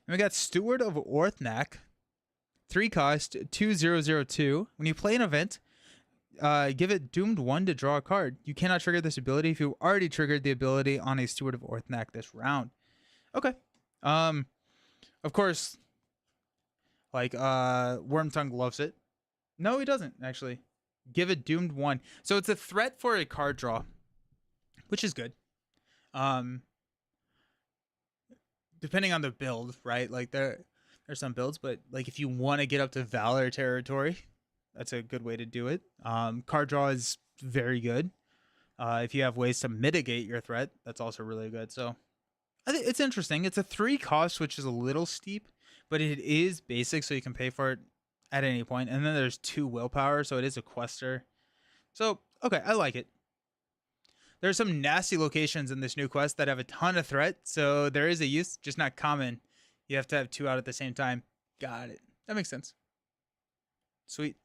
then we got Steward of Orthanc, 3 cost, 2002. When you play an event, give it Doomed 1 to draw a card. You cannot trigger this ability if you already triggered the ability on a Steward of Orthanc this round. Okay. Of course, like Wormtongue loves it. No, he doesn't actually. Give it Doomed 1. So it's a threat for a card draw, which is good. Depending on the build, right? Like there's some builds, but like if you want to get up to Valor territory, that's a good way to do it. Card draw is very good. If you have ways to mitigate your threat, that's also really good. So I think it's interesting. It's a 3 cost, which is a little steep, but it is basic, so you can pay for it at any point. And then there's 2 willpower, so it is a quester. So, okay, I like it. There's some nasty locations in this new quest that have a ton of threat, so there is a use, just not common. You have to have 2 out at the same time. Got it. That makes sense. Sweet.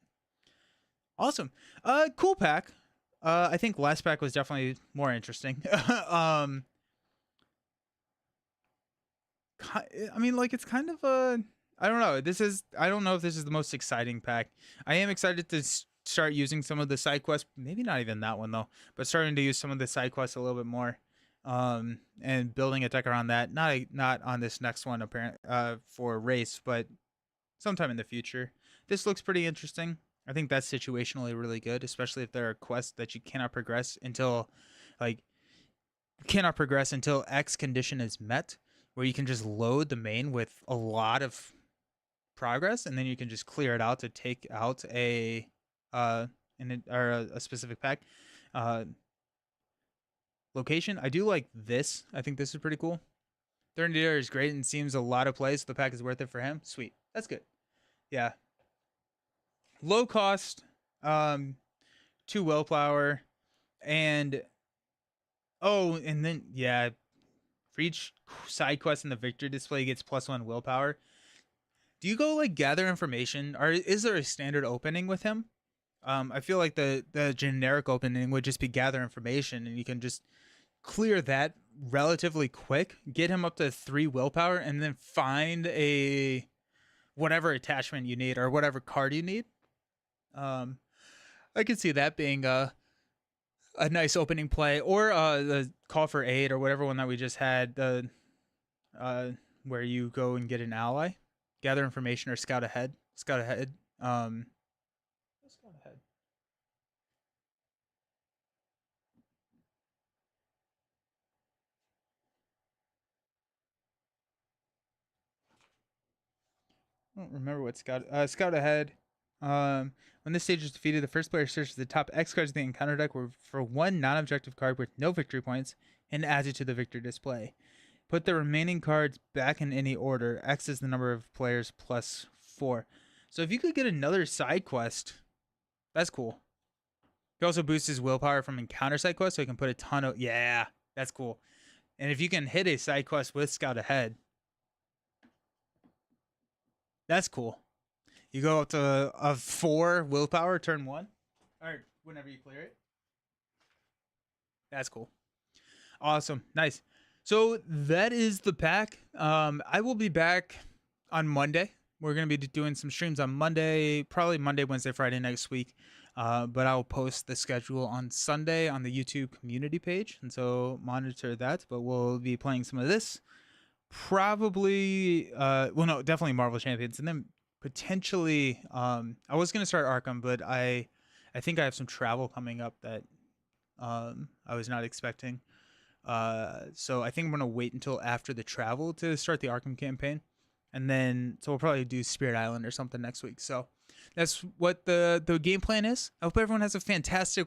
Awesome. Cool pack. I think last pack was definitely more interesting. I mean, like, it's kind of a... I don't know. I don't know if this is the most exciting pack. I am excited to start using some of the side quests. Maybe not even that one, though. But starting to use some of the side quests a little bit more. And building a deck around that. Not on this next one, apparently, for race, but sometime in the future. This looks pretty interesting. I think that's situationally really good, especially if there are quests that you cannot progress until, like, X condition is met, where you can just load the main with a lot of progress, and then you can just clear it out to take out uh a specific pack uh location. I do like this. I think this is pretty cool. Third is great and seems a lot of plays. So the pack is worth it for him. Sweet. That's good. Yeah. Low cost, um, 2 willpower, and and then yeah, for each side quest in the victory display gets +1 willpower. Do you go like gather information, or is there a standard opening with him? I feel like the generic opening would just be gather information, and you can just clear that relatively quick, get him up to 3 willpower, and then find a whatever attachment you need or whatever card you need. I could see that being a nice opening play, or the call for aid or whatever one that we just had, the where you go and get an ally, gather information or scout ahead. Scout ahead. Scout ahead. I don't remember what scout ahead. When this stage is defeated, the first player searches the top X cards of the encounter deck for 1 non-objective card with no victory points and adds it to the victory display. Put the remaining cards back in any order. X is the number of players plus 4. So if you could get another side quest, that's cool. He also boosts his willpower from encounter side quests, so he can put a ton of that's cool. And if you can hit a side quest with Scout Ahead, that's cool. You go up to a 4 willpower turn 1, or whenever you clear it. That's cool. Awesome. Nice. So that is the pack. I will be back on Monday. We're going to be doing some streams on Monday, probably Monday, Wednesday, Friday next week. But I'll post the schedule on Sunday on the YouTube community page. And so monitor that. But we'll be playing some of this. Probably, no, definitely Marvel Champions. And then potentially, I was going to start Arkham, but I think I have some travel coming up that I was not expecting. So I think I'm going to wait until after the travel to start the Arkham campaign. And then, so we'll probably do Spirit Island or something next week. So that's what the game plan is. I hope everyone has a fantastic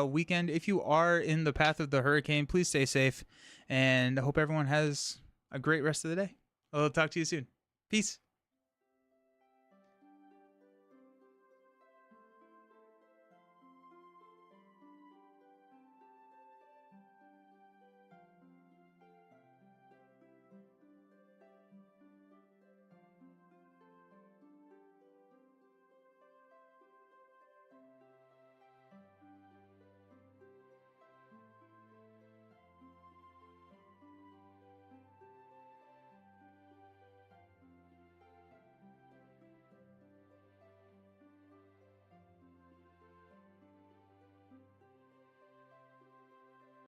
weekend. If you are in the path of the hurricane, please stay safe. And I hope everyone has a great rest of the day. I'll talk to you soon. Peace.